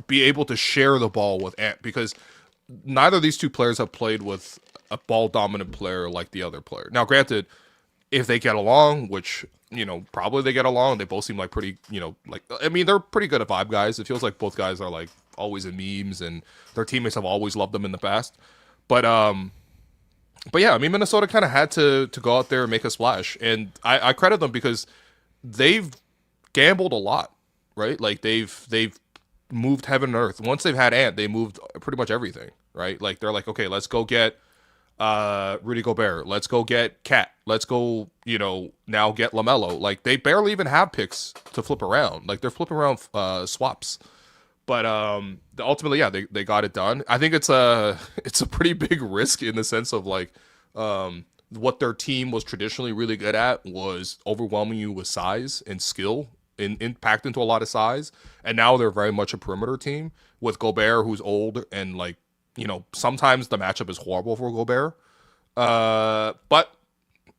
be able to share the ball with Ant? Because neither of these two players have played with a ball-dominant player like the other player. Now, granted, if they get along, which probably they get along. They both seem like pretty, they're pretty good at vibe guys. It feels like both guys are like always in memes, and their teammates have always loved them in the past. But yeah, I mean, Minnesota kind of had to go out there and make a splash, and I credit them because they've gambled a lot, right? Like they've moved heaven and earth. Once they've had Ant, they moved pretty much everything, right? Like they're like, okay, let's go get Rudy Gobert. Let's go get Cat. Let's go, now get LaMelo. Like, they barely even have picks to flip around. Like, they're flipping around swaps. But ultimately, yeah, they got it done. I think it's a pretty big risk in the sense of, like, what their team was traditionally really good at was overwhelming you with size and skill, packed into a lot of size. And now they're very much a perimeter team with Gobert, who's old and, like, sometimes the matchup is horrible for Gobert. But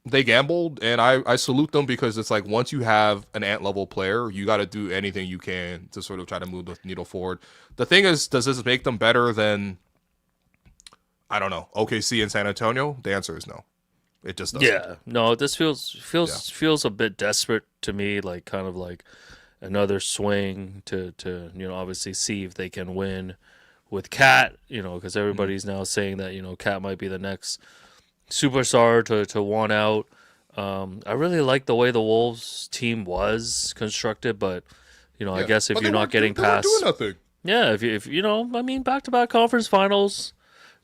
they gambled, and I salute them because it's like once you have an Ant-level player, you got to do anything you can to sort of try to move the needle forward. The thing is, does this make them better than, I don't know, OKC and San Antonio? The answer is no. It just doesn't. Yeah. No, this feels a bit desperate to me, like kind of like another swing to obviously see if they can win with Cat, because everybody's now saying that, Cat might be the next superstar to want out. I really like the way the Wolves team was constructed, but, I guess if you're not getting past... They weren't doing nothing. Yeah, if back-to-back conference finals,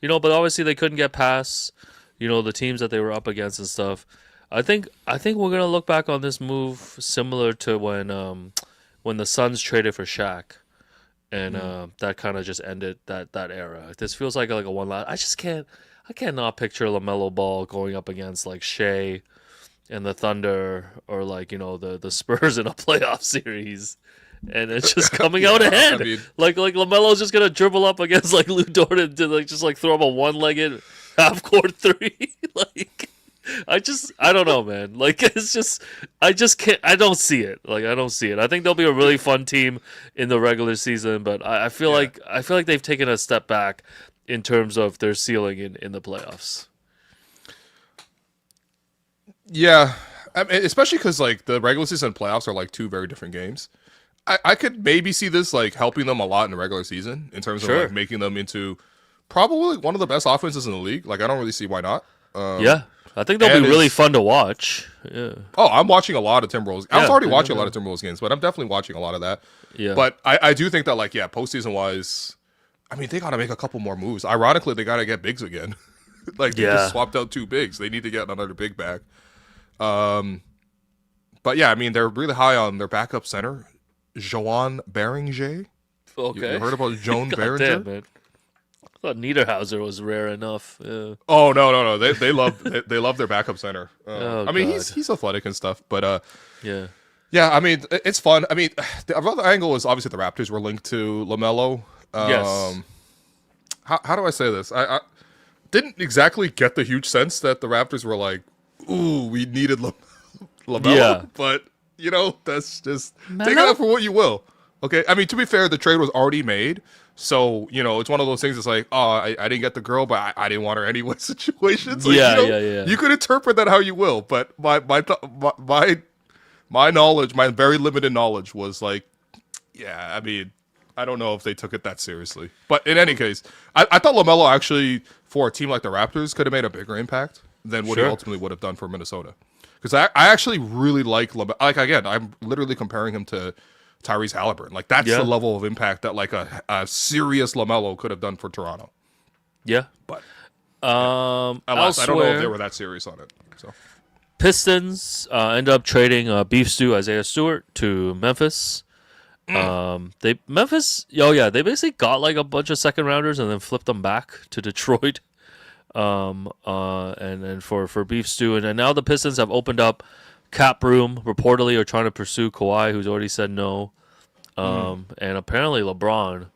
but obviously they couldn't get past, the teams that they were up against and stuff. I think we're going to look back on this move similar to when the Suns traded for Shaq. And that kind of just ended that era. This feels like a one last. I cannot picture LaMelo Ball going up against like Shea and the Thunder or like the Spurs in a playoff series, and it's just coming out ahead. I mean, like LaMelo's just gonna dribble up against like Lou Dort and just throw him a one-legged half court three. Like I don't know, man. Like it's just I don't see it. I think they'll be a really fun team in the regular season, but I feel like they've taken a step back in terms of their ceiling in the playoffs. Yeah, I mean, especially because like the regular season and playoffs are like two very different games. I could maybe see this like helping them a lot in the regular season in terms of like making them into probably one of the best offenses in the league. Like I don't really see why not. Yeah. I think they'll be really fun to watch. Yeah. Oh, I'm watching a lot of Timberwolves. I was already watching a lot of Timberwolves games, but I'm definitely watching a lot of that. Yeah. But I do think that, like, yeah, postseason wise, I mean, they got to make a couple more moves. Ironically, they got to get bigs again. Like, they just swapped out two bigs. They need to get another big back. But yeah, I mean, they're really high on their backup center, Joan Beringer. Okay. You heard about Joan Beringer? Damn, man. I thought Niederhauser was rare enough. Yeah. Oh no! They love their backup center. I mean, he's athletic and stuff, but yeah. I mean, it's fun. I mean, the other angle is obviously the Raptors were linked to LaMelo. Yes. How do I say this? I didn't exactly get the huge sense that the Raptors were like, "Ooh, we needed LaMelo," yeah. But that's just take it for what you will. Okay, I mean, to be fair, the trade was already made. So, it's one of those things that's like, oh, I didn't get the girl, but I didn't want her anyway situations. Like, yeah. You could interpret that how you will, but my knowledge, my very limited knowledge was like, yeah, I mean, I don't know if they took it that seriously. But in any case, I thought LaMelo actually, for a team like the Raptors, could have made a bigger impact than what he ultimately would have done for Minnesota. Because I actually really like LaMelo. Like, again, I'm literally comparing him to Tyrese Halliburton. Like that's the level of impact that like a serious LaMelo could have done for Toronto. Yeah. But alas, I don't know if they were that serious on it. So Pistons end up trading Beef Stew Isaiah Stewart to Memphis. They basically got like a bunch of second rounders and then flipped them back to Detroit. And then for Beef Stew, and now the Pistons have opened up cap room. Reportedly, are trying to pursue Kawhi, who's already said no. And apparently LeBron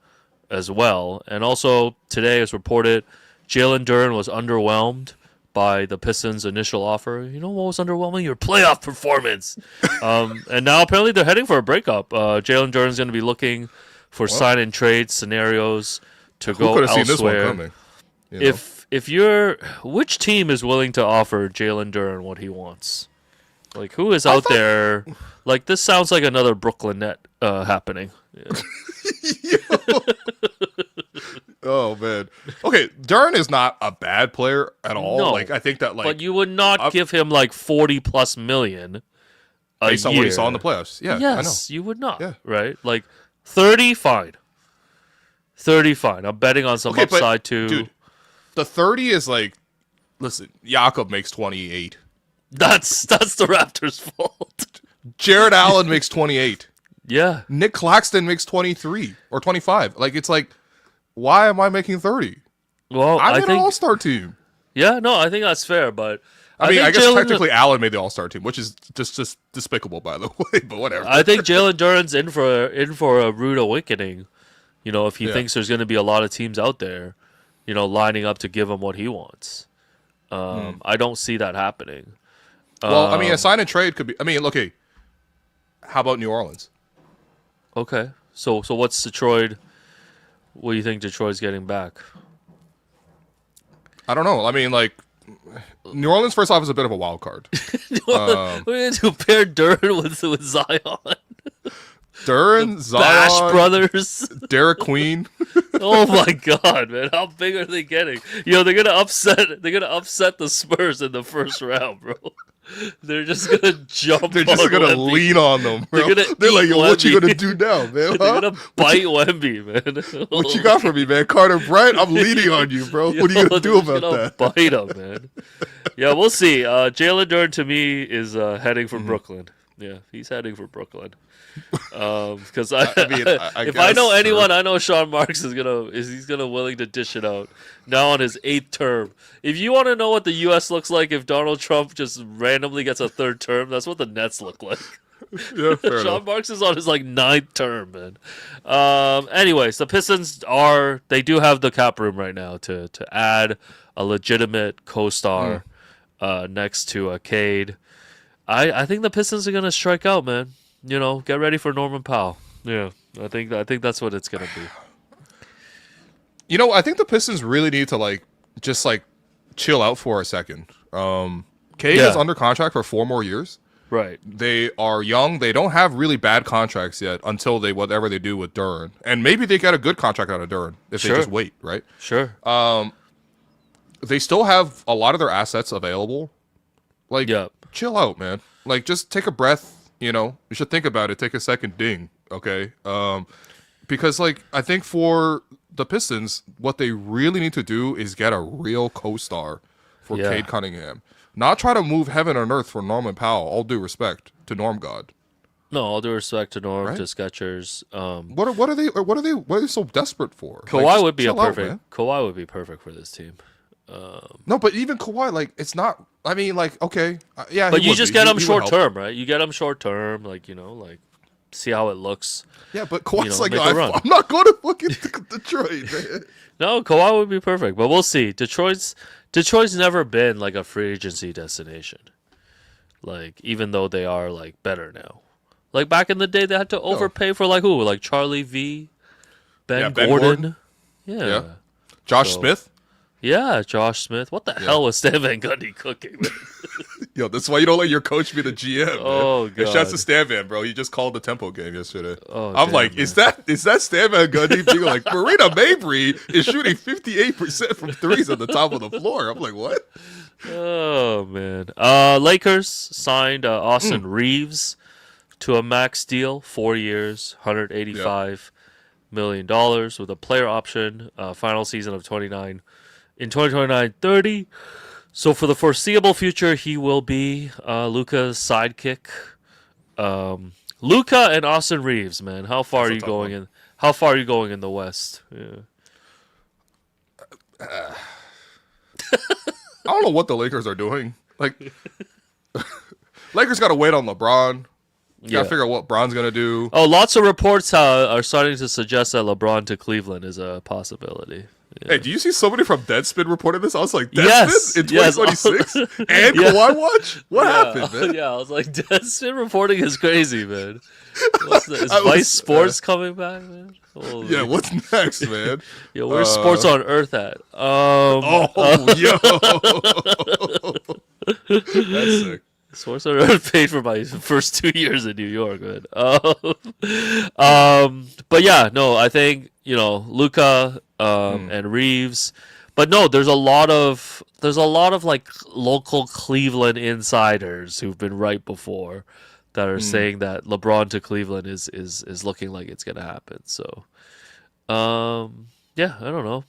as well. And also today, as reported, Jalen Duren was underwhelmed by the Pistons' initial offer. You know what was underwhelming? Your playoff performance. And now apparently they're heading for a breakup. Jalen Duren's going to be looking for sign and trade scenarios to go elsewhere. Who could have seen this one coming? You know? If you're, which team is willing to offer Jalen Duren what he wants? Like, who is out there? Like, this sounds like another Brooklyn net happening. Yeah. Oh man. Okay, Duren is not a bad player at all. No, like I think that but you would not give him like 40+ million based on what he saw in the playoffs. Yeah, yes, I know. You would not. Yeah. Right? Like 30, fine. 30, fine. I'm betting on some upside too. Dude, the 30 is like, listen, Jakob makes 28. That's the Raptors' fault. Jared Allen makes 28. Yeah. Nick Claxton makes 23 or 25. Like it's like, why am I making 30? Well, I'm in an all-star team. Yeah, no, I think that's fair, but I mean, I guess technically Allen made the all-star team, which is just despicable, by the way. But whatever. I think Jalen Duren's in for a rude awakening. You know, if he thinks there's going to be a lot of teams out there, you know, lining up to give him what he wants. I don't see that happening. Well, I mean, a sign and trade could be. I mean, okay. How about New Orleans? Okay, so what's Detroit? What do you think Detroit's getting back? I don't know. I mean, like, New Orleans, first off, is a bit of a wild card. We're going to pair Duren with Zion. Duren, Zion, Bash Brothers, Derek Queen. Oh my God, man! How big are they getting? You know, they're gonna upset the Spurs in the first round, bro. They're just gonna jump. They're just gonna lean on them, bro. They're like, yo, what you gonna do now, man? Huh? They're gonna bite Wemby, man. What you got for me, man? Carter Bryant, I'm leaning on you, bro. What are you gonna do about that? Bite him, man. Yeah, we'll see. Jalen Duren to me is heading for Brooklyn. Yeah, he's heading for Brooklyn. Because if I know anyone, I know Sean Marks is gonna willing to dish it out now on his 8th term. If you want to know what the U.S. looks like if Donald Trump just randomly gets a 3rd term, that's what the Nets look like. Yeah, fair Sean Marks is on his like 9th term, man. Anyways, the Pistons they do have the cap room right now to add a legitimate co-star next to Cade. I think the Pistons are gonna strike out, man. You know, get ready for Norman Powell. Yeah, I think that's what it's gonna be. You know, I think the Pistons really need to just chill out for a second. Cade is under contract for 4 more years. Right. They are young. They don't have really bad contracts yet until whatever they do with Duren, and maybe they get a good contract out of Duren if they just wait. Right. Sure. They still have a lot of their assets available. Chill out, man. Like, just take a breath. You know, you should think about it. Take a second ding, okay? Because, I think for the Pistons, what they really need to do is get a real co-star for Cade Cunningham. Not try to move heaven and earth for Norman Powell. All due respect to Norm God. No, all due respect to Norm, to Skechers. What are they so desperate for? Kawhi would be Kawhi would be perfect for this team. No, but even Kawhi, it's not. I mean, okay, yeah. But you just get him short term, right? You get him short term, see how it looks. Yeah, but Kawhi's I'm not going to fucking Detroit, man. No, Kawhi would be perfect, but we'll see. Detroit's never been a free agency destination. Even though they are better now. Back in the day, they had to overpay for who? Like Charlie V, Ben Gordon. Yeah. Josh Smith. Yeah, Josh Smith. What the hell was Stan Van Gundy cooking, man? Yo, that's why you don't let your coach be the GM. Oh, man. God. And shouts to Stan Van, bro. He just called the tempo game yesterday. Oh, I'm man. Is that Stan Van Gundy being Marina Mabry is shooting 58% from threes at the top of the floor? I'm like, what? Oh, man. Lakers signed Austin Reeves to a max deal, 4 years, $185 million with a player option, final season of 29 in 2029, 30. So for the foreseeable future, he will be Luka's sidekick. Luka and Austin Reeves, man. How far are you going in? How far are you going in the West? Yeah. I don't know what the Lakers are doing. Like, Lakers got to wait on LeBron. You got to figure out what Bron's going to do. Oh, lots of reports are starting to suggest that LeBron to Cleveland is a possibility. Yeah. Hey, do you see somebody from Deadspin reporting this? I was like, Deadspin in 2026? And Kawhi Watch? What happened, man? Yeah, I was like, Deadspin reporting is crazy, man. Is Vice Sports coming back, man? Holy. Yeah, what's next, man? Yo, where's Sports on Earth at? Yo. That's sick. Sports on Earth paid for my first 2 years in New York, man. But yeah, no, I think, Luka and Reeves. But no, there's a lot of like local Cleveland insiders who've been right before that are saying that LeBron to Cleveland is looking like it's gonna happen. So, yeah, I don't know.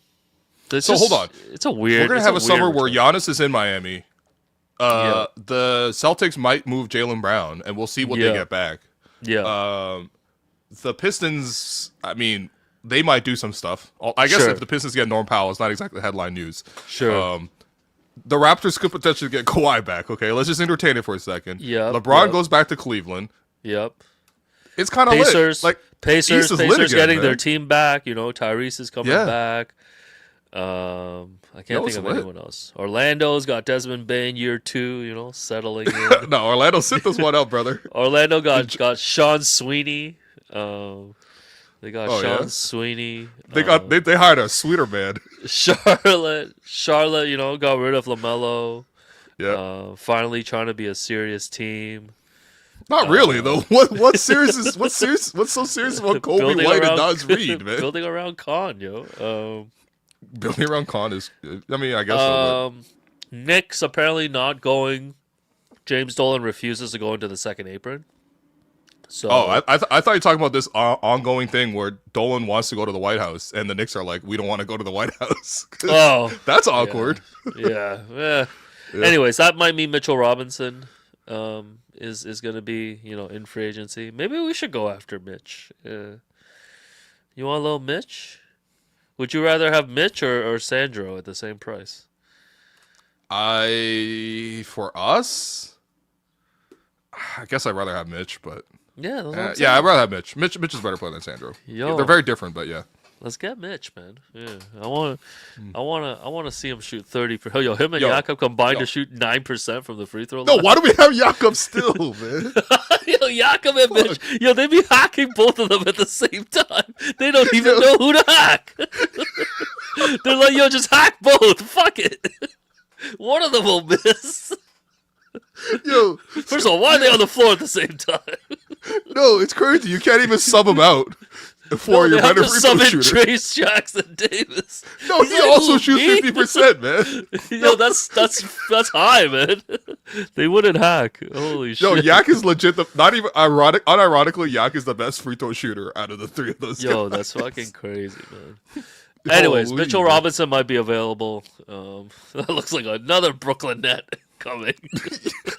Hold on. It's a weird. We're gonna have a summer where Giannis is in Miami. The Celtics might move Jaylen Brown, and we'll see what they get back. Yeah. The Pistons, I mean, they might do some stuff. I guess if the Pistons get Norm Powell, it's not exactly headline news. Sure. The Raptors could potentially get Kawhi back. Okay, let's just entertain it for a second. Yeah. LeBron goes back to Cleveland. Yep. It's kind of Pacers. lit. Like Pacers again, getting man. their team back. Tyrese is coming back. I can't think of anyone else. Orlando's got Desmond Bain year 2, settling in. No, Orlando, sit this one out, brother. Orlando got Sean Sweeney. They got Sean Sweeney. They hired a sweeter man. Charlotte, got rid of LaMelo. Yeah. Finally trying to be a serious team. Not really though. What's so serious about Kobe White and Nas Reed, man? Building around Khan, yo. Building around Khan is, I mean, I guess so. Knicks apparently not going. James Dolan refuses to go into the second apron. So, I thought you were talking about this ongoing thing where Dolan wants to go to the White House, and the Knicks are like, we don't want to go to the White House. That's awkward. Yeah. Anyways, that might mean Mitchell Robinson is going to be, in free agency. Maybe we should go after Mitch. You want a little Mitch? Would you rather have Mitch or Sandro at the same price? For us, I guess I'd rather have Mitch, but yeah, I'd rather have Mitch. Mitch is a better player than Sandro. Yo, they're very different, but yeah. Let's get Mitch, man. Yeah, I want to see him shoot 30. Yo, him and Jakob combined to shoot 9% from the free throw line. No, why do we have Jakob still, man? Yo, Jakob and Mitch. Yo, they be hacking both of them at the same time. They don't even know who to hack. They're like, yo, just hack both. Fuck it. One of them will miss. Yo, first of all, why are they on the floor at the same time? No, it's crazy. You can't even sub them out for your better free throw shooter. Trace Jackson Davis. No, he also shoots 50%, man. Yo, that's high, man. They wouldn't hack. Holy shit. Yo, Yak is legit. Unironically, Yak is the best free throw shooter out of the three of those guys. Yo, that's fucking crazy, man. Anyways, Mitchell Robinson might be available. That looks like another Brooklyn net coming.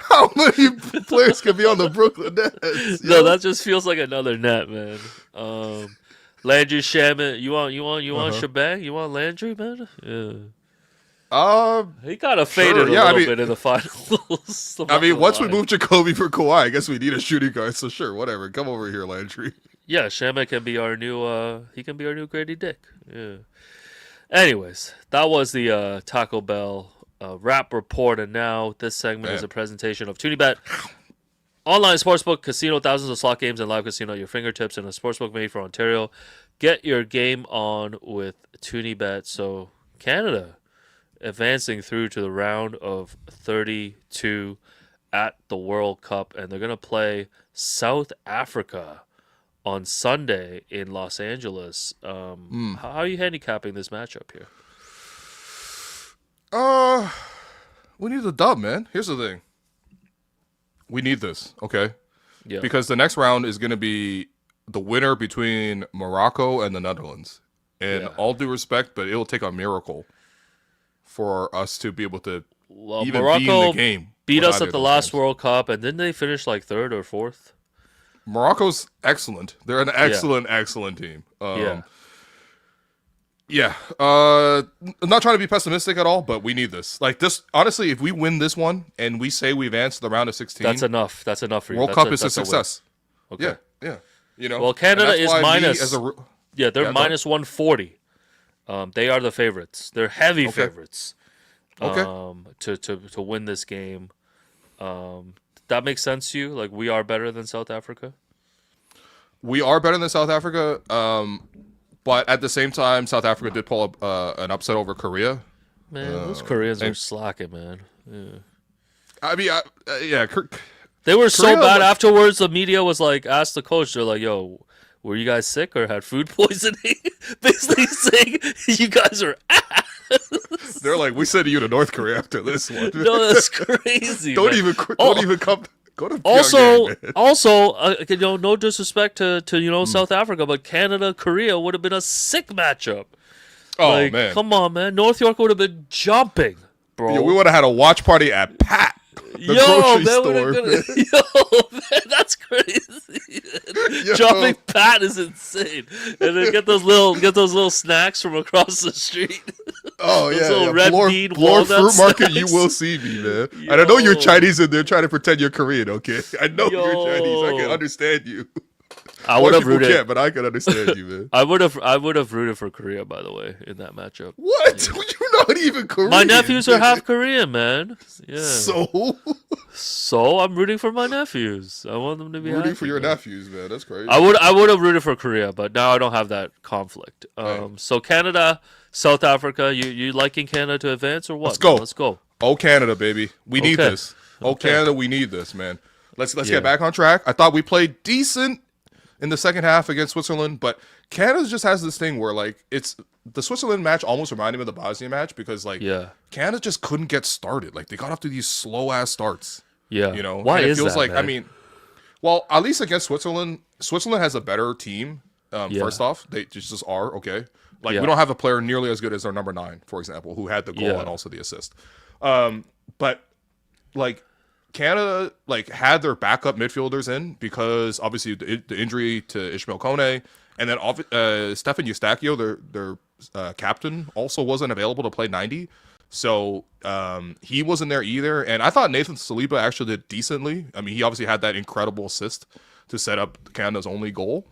How many players can be on the Brooklyn Nets? No, that just feels like another net, man. Landry Shamet, you want Shebang? You want Landry, man? Yeah. He kind of faded a little bit in the finals. I mean, once we move Jacoby for Kawhi, I guess we need a shooting guard. So sure, whatever. Come over here, Landry. Yeah, Shamet can be our new. He can be our new Grady Dick. Yeah. Anyways, that was the Taco Bell Rap Report, and now this segment is a presentation of ToonieBet. Online sportsbook, casino, thousands of slot games and live casino at your fingertips, and a sportsbook made for Ontario. Get your game on with ToonieBet. So Canada advancing through to the round of 32 at the World Cup, and they're going to play South Africa on Sunday in Los Angeles. How are you handicapping this matchup here? We need the dub, man. Here's the thing. We need this, okay? Yeah. because the next round is going to be the winner between Morocco and the Netherlands. And all due respect, but it'll take a miracle for us to be able to even be in Morocco the game. beat with us either at of the those last games. World Cup, and didn't they finish like 3rd or 4th? Morocco's excellent. They're an excellent, excellent team. Yeah. I'm not trying to be pessimistic at all, but we need this. Like this, honestly, if we win this one and we say we advance to the round of 16, That's enough. That's enough for you. World That's Cup is a win. success. Okay. Yeah. You know. Well, Canada and that's is why me minus. as a, Yeah, they're Yeah, minus 140. They are the favorites. They're heavy Okay. favorites. Okay. To win this game. That makes sense to you? Like we are better than South Africa? We are better than South Africa, but at the same time, South Africa did pull up an upset over Korea. Man, those Koreans are slacking, man. Yeah. I mean, yeah. They were so Korea, bad like- afterwards. The media was like, asked the coach, they're like, "Yo, were you guys sick or had food poisoning?" Basically saying you guys are ass. They're like, we send you to North Korea after this one. No, that's crazy. don't man. even come. Go to Also, Pyongyang, man. no disrespect to South Africa, but Canada Korea would have been a sick matchup. Oh man, come on, man. North York would have been jumping, bro. Yo, we would have had a watch party at Pat, the grocery store. Man, that's crazy. Yo. Jumping Pat is insane. And then get those little snacks from across the street. Oh Those yeah, little red bean Bloor Fruit walnut Market. You snacks. will see me, man. And I know you're Yo. Chinese in there trying to pretend you're Korean. Okay, I know you're Chinese. I can Yo. understand you. I would have People rooted. can't, but I can understand you, man. I would have rooted for Korea, by the way, in that matchup. What? You're not even Korean. My nephews are man. half Korean, man. Yeah. So I'm rooting for my nephews. I want them to be rooting happy, for your man. nephews, man. That's crazy. I would have rooted for Korea, but now I don't have that conflict. So Canada, South Africa, you liking Canada to advance or what? Let's go. Oh, Canada, baby. We need Okay. this. Oh, Canada, we need this, man. Let's Yeah. get back on track. I thought we played decent in the second half against Switzerland, but Canada just has this thing where, like, it's the Switzerland match almost reminded me of the Bosnia match because, like, Yeah. Canada just couldn't get started. Like, they got off to these slow-ass starts. Yeah. You know? Why and it is feels that, like, man? I mean, well, at least against Switzerland has a better team. First off, they just are, okay? Like, Yeah. we don't have a player nearly as good as our number 9, for example, who had the goal Yeah. and also the assist. But like Canada like had their backup midfielders in because obviously the injury to Ishmael Kone, and then Stefan Eustachio, their captain, also wasn't available to play 90. So he wasn't there either. And I thought Nathan Saliba actually did decently. I mean, he obviously had that incredible assist to set up Canada's only goal.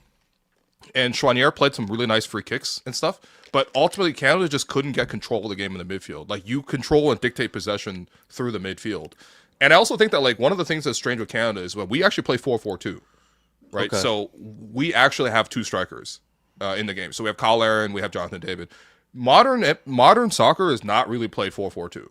And Chouanier played some really nice free kicks and stuff. But ultimately, Canada just couldn't get control of the game in the midfield. Like, you control and dictate possession through the midfield. And I also think that, like, one of the things that's strange with Canada is when we actually play 4-4-2, right? Okay. So we actually have 2 strikers in the game. So we have Kyle Aaron, we have Jonathan David. Modern soccer is not really played 4-4-2.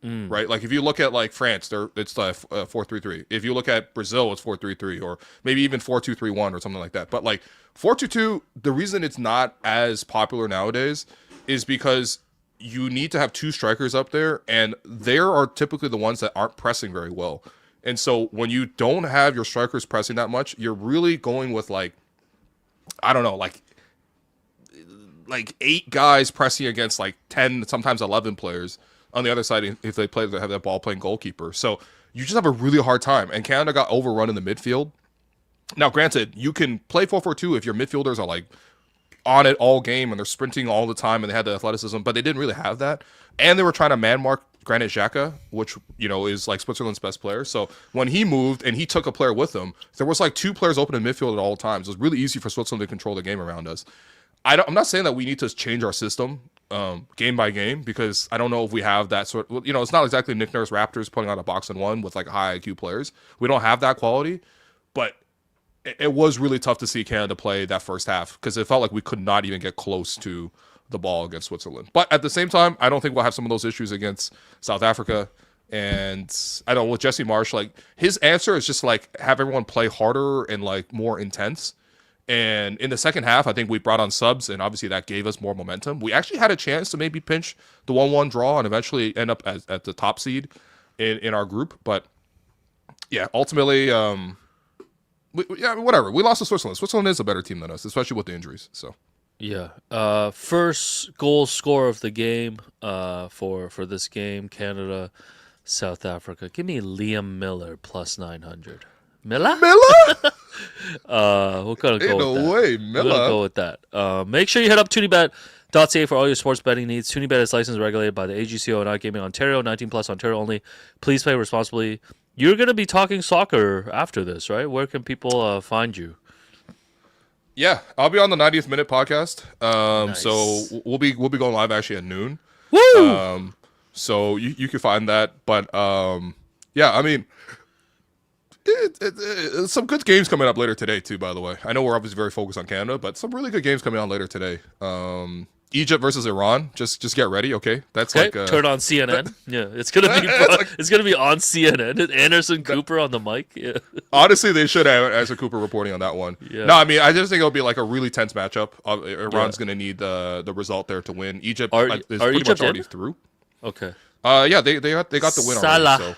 Right, like if you look at like France, it's 4-3-3. If you look at Brazil, it's 4-3-3, or maybe even 4-2-3-1 or something like that. But like 4-2-2, the reason it's not as popular nowadays is because you need to have 2 strikers up there, and they are typically the ones that aren't pressing very well. And so when you don't have your strikers pressing that much, you're really going with like, I don't know, like 8 guys pressing against like 10, sometimes 11 players on the other side if they have that ball playing goalkeeper. So you just have a really hard time. And Canada got overrun in the midfield. Now, granted, you can play 4-4-2 if your midfielders are like on it all game and they're sprinting all the time and they had the athleticism, but they didn't really have that. And they were trying to man mark Granit Xhaka, which, you know, is like Switzerland's best player. So when he moved and he took a player with him, there was like 2 players open in midfield at all times. It was really easy for Switzerland to control the game around us. I'm not saying that we need to change our system game by game, because I don't know if we have that sort of, you know, it's not exactly Nick Nurse Raptors putting out a box and one with like high IQ players. We don't have that quality, but it was really tough to see Canada play that first half because it felt like we could not even get close to the ball against Switzerland. But at the same time, I don't think we'll have some of those issues against South Africa. And I don't know, with Jesse Marsh, like his answer is just like have everyone play harder and like more intense. And in the second half, I think we brought on subs, and obviously that gave us more momentum. We actually had a chance to maybe pinch the 1-1 draw and eventually end up at the top seed in our group. But yeah, ultimately, Yeah, whatever. We lost to Switzerland. Switzerland is a better team than us, especially with the injuries. So Yeah. First goal scorer of the game for this game, Canada, South Africa. Give me Liam Miller plus 900. Miller? We're gonna go with that. No way, Miller. We're gonna go with that. Make sure you head up ToonieBet.ca for all your sports betting needs. ToonieBet is licensed and regulated by the AGCO and iGaming Ontario, 19 plus Ontario only. Please play responsibly. You're gonna be talking soccer after this, right? Where can people find you? Yeah, I'll be on the 90th minute podcast. Nice. So we'll be going live actually at noon. Woo! So you can find that. But yeah, I mean, some good games coming up later today too. By the way, I know we're obviously very focused on Canada, but some really good games coming on later today. Egypt versus Iran. Just get ready, okay? That's okay, like turn on CNN. Yeah, it's gonna be it's gonna be on CNN. Anderson Cooper on the mic. Yeah. Honestly, they should have Anderson Cooper reporting on that one. Yeah. No, I mean, I just think it'll be like a really tense matchup. Iran's going to need the result there to win. Egypt is pretty Egypt much already in? through. Okay. Yeah, they got the win Salah. already. So.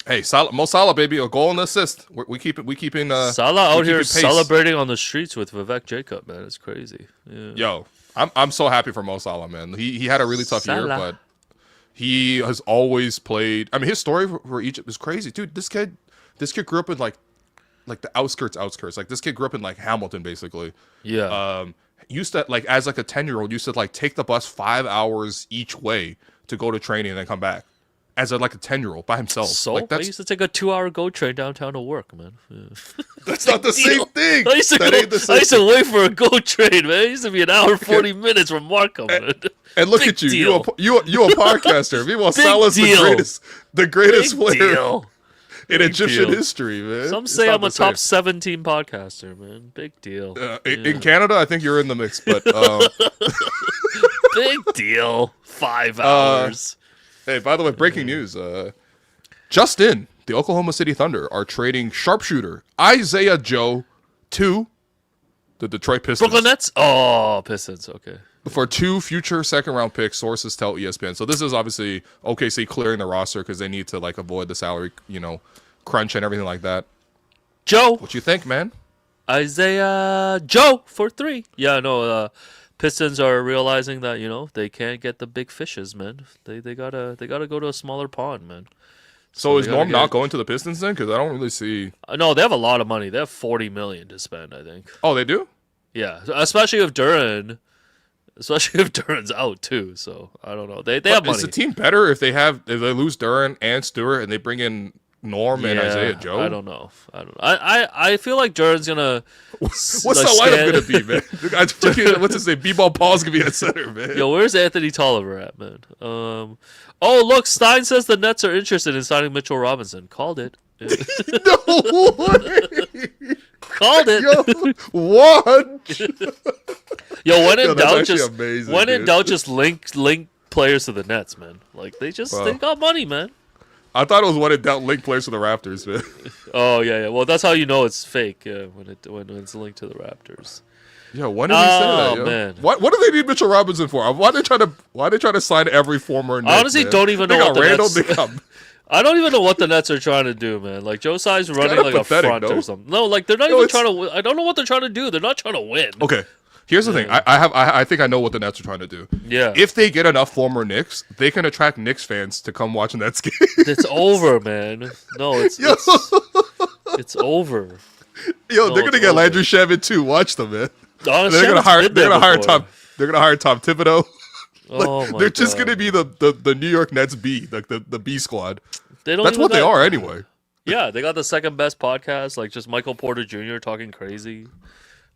Hey, Mo Salah, baby, a goal and an assist. We keeping Salah out here pace. celebrating on the streets with Vivek Jacob, man. It's crazy. Yeah. Yo, I'm so happy for Mo Salah, man. He had a really tough year, Salah. but he has always played. I mean, his story for Egypt is crazy, dude. This kid grew up in like the outskirts. Like this kid grew up in like Hamilton, basically. Yeah. Used to like as like a 10-year-old used to like take the bus 5 hours each way to go to training and then come back as like a 10-year-old by himself. So like, I used to take a 2-hour GO train downtown to work, man. Yeah. That's not the same thing. I used to wait for a GO train, man. It used to be an hour 40 minutes from Markham. And look Big at you, deal. you a podcaster. Meanwhile, Salah's the greatest Big player deal. in Big Egyptian deal. history, man. Some It's say not I'm a the same. top 17 podcaster, man. Big deal. In Canada, I think you're in the mix, but Big deal. 5 hours. hey, by the way, breaking news. Just in, the Oklahoma City Thunder are trading sharpshooter Isaiah Joe to the Detroit Pistons. Brooklyn Nets? Oh, Pistons. Okay. For 2 future second-round picks, sources tell ESPN. So this is obviously OKC clearing the roster because they need to like avoid the salary, crunch and everything like that. Joe. What you think, man? Isaiah Joe for 3. Yeah, no. Pistons are realizing that they can't get the big fishes, man. They gotta go to a smaller pond, man. So is Norm not going to the Pistons then? Because I don't really see. No, they have a lot of money. They have $40 million to spend, I think. Oh, they do? Yeah, especially if Duran's out too. So I don't know. They have money. Is the team better if they lose Duran and Stewart and they bring in Norm and Isaiah Joe? I don't know. I feel like Duran's gonna. What's the lineup gonna be, man? What's his name? B-ball Paul's gonna be at center, man. Yo, where's Anthony Tolliver at, man? Oh, look, Stein says the Nets are interested in signing Mitchell Robinson. Called it. No way. Called it. Yo, what? Yo, when in doubt, just link players to the Nets, man. Like they got money, man. I thought it was when in doubt link players to the Raptors, man. Oh yeah. Well, that's how you know it's fake when it's linked to the Raptors. Yeah, when did he say that? Yo? Man. What do they need Mitchell Robinson for? Why they trying to sign every former Knicks? I honestly don't even know what the Nets. I don't even know what the Nets are trying to do, man. Like Joe Tsai's running like pathetic, a front or something. No, like they're not even trying to. I don't know what they're trying to do. They're not trying to win. Okay, here's the thing. I think I know what the Nets are trying to do. Yeah. If they get enough former Knicks, they can attract Knicks fans to come watch Nets games. It's over, man. No, it's over. Yo, they're gonna get Landry Shamet too. Watch them, man. Honestly, they're gonna hire Tom. They're gonna hire Tom Thibodeau. They're just gonna be the New York Nets B, like the B squad. That's what they are anyway. Yeah, they got the second best podcast, like just Michael Porter Jr. talking crazy.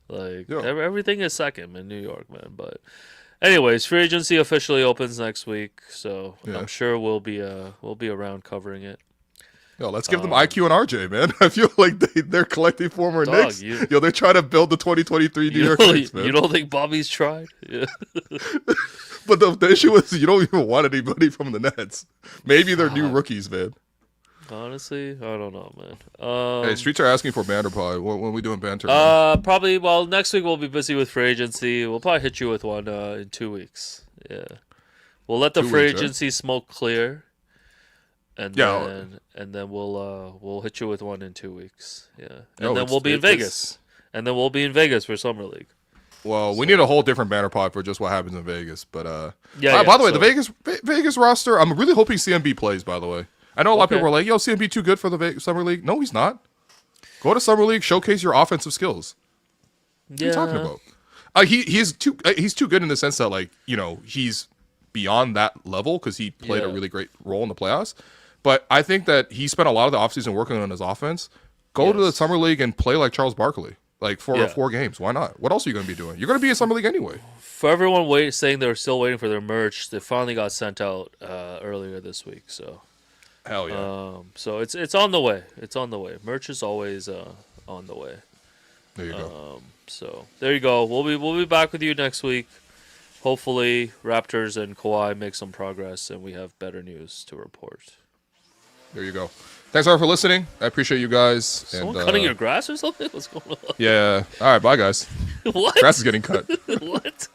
Like everything is second in New York, man. But anyways, free agency officially opens next week, so I'm sure we'll be around covering it. Yo, let's give them IQ and RJ, man. I feel like they're collecting former Knicks. They're trying to build the 2023 New York Knicks, man. You don't think Bobby's tried? Yeah. But the issue is you don't even want anybody from the Nets. Maybe they're new rookies, man. Honestly, I don't know, man. Hey, Streets are asking for banter pie. When are we doing banter? Probably. Well, next week we'll be busy with free agency. We'll probably hit you with one in 2 weeks. Yeah, we'll let the free agency smoke clear. and Yeah. then we'll hit you with one in 2 weeks. Yeah, and No, then we'll be in Vegas, and then we'll be in Vegas for Summer League. Well, we need a whole different banner pod for just what happens in Vegas. But Yeah. by the way, the Vegas roster, I'm really hoping CMB plays. By the way, I know a lot of people are like, "Yo, CMB too good for the Summer League." No, he's not. Go to Summer League, showcase your offensive skills. What are you talking about? He's too good in the sense that, like, you know, he's beyond that level because he played a really great role in the playoffs. But I think that he spent a lot of the offseason working on his offense. Go to the Summer League and play like Charles Barkley, like for 4 games. Why not? What else are you going to be doing? You're going to be in Summer League anyway. For everyone saying they were still waiting for their merch, they finally got sent out earlier this week. So hell yeah. So it's on the way. It's on the way. Merch is always on the way. There you go. So there you go. We'll be back with you next week. Hopefully, Raptors and Kawhi make some progress, and we have better news to report. There you go. Thanks, all for listening. I appreciate you guys. Someone cutting your grass or something? What's going on? Yeah. All right. Bye, guys. What? Grass is getting cut. What?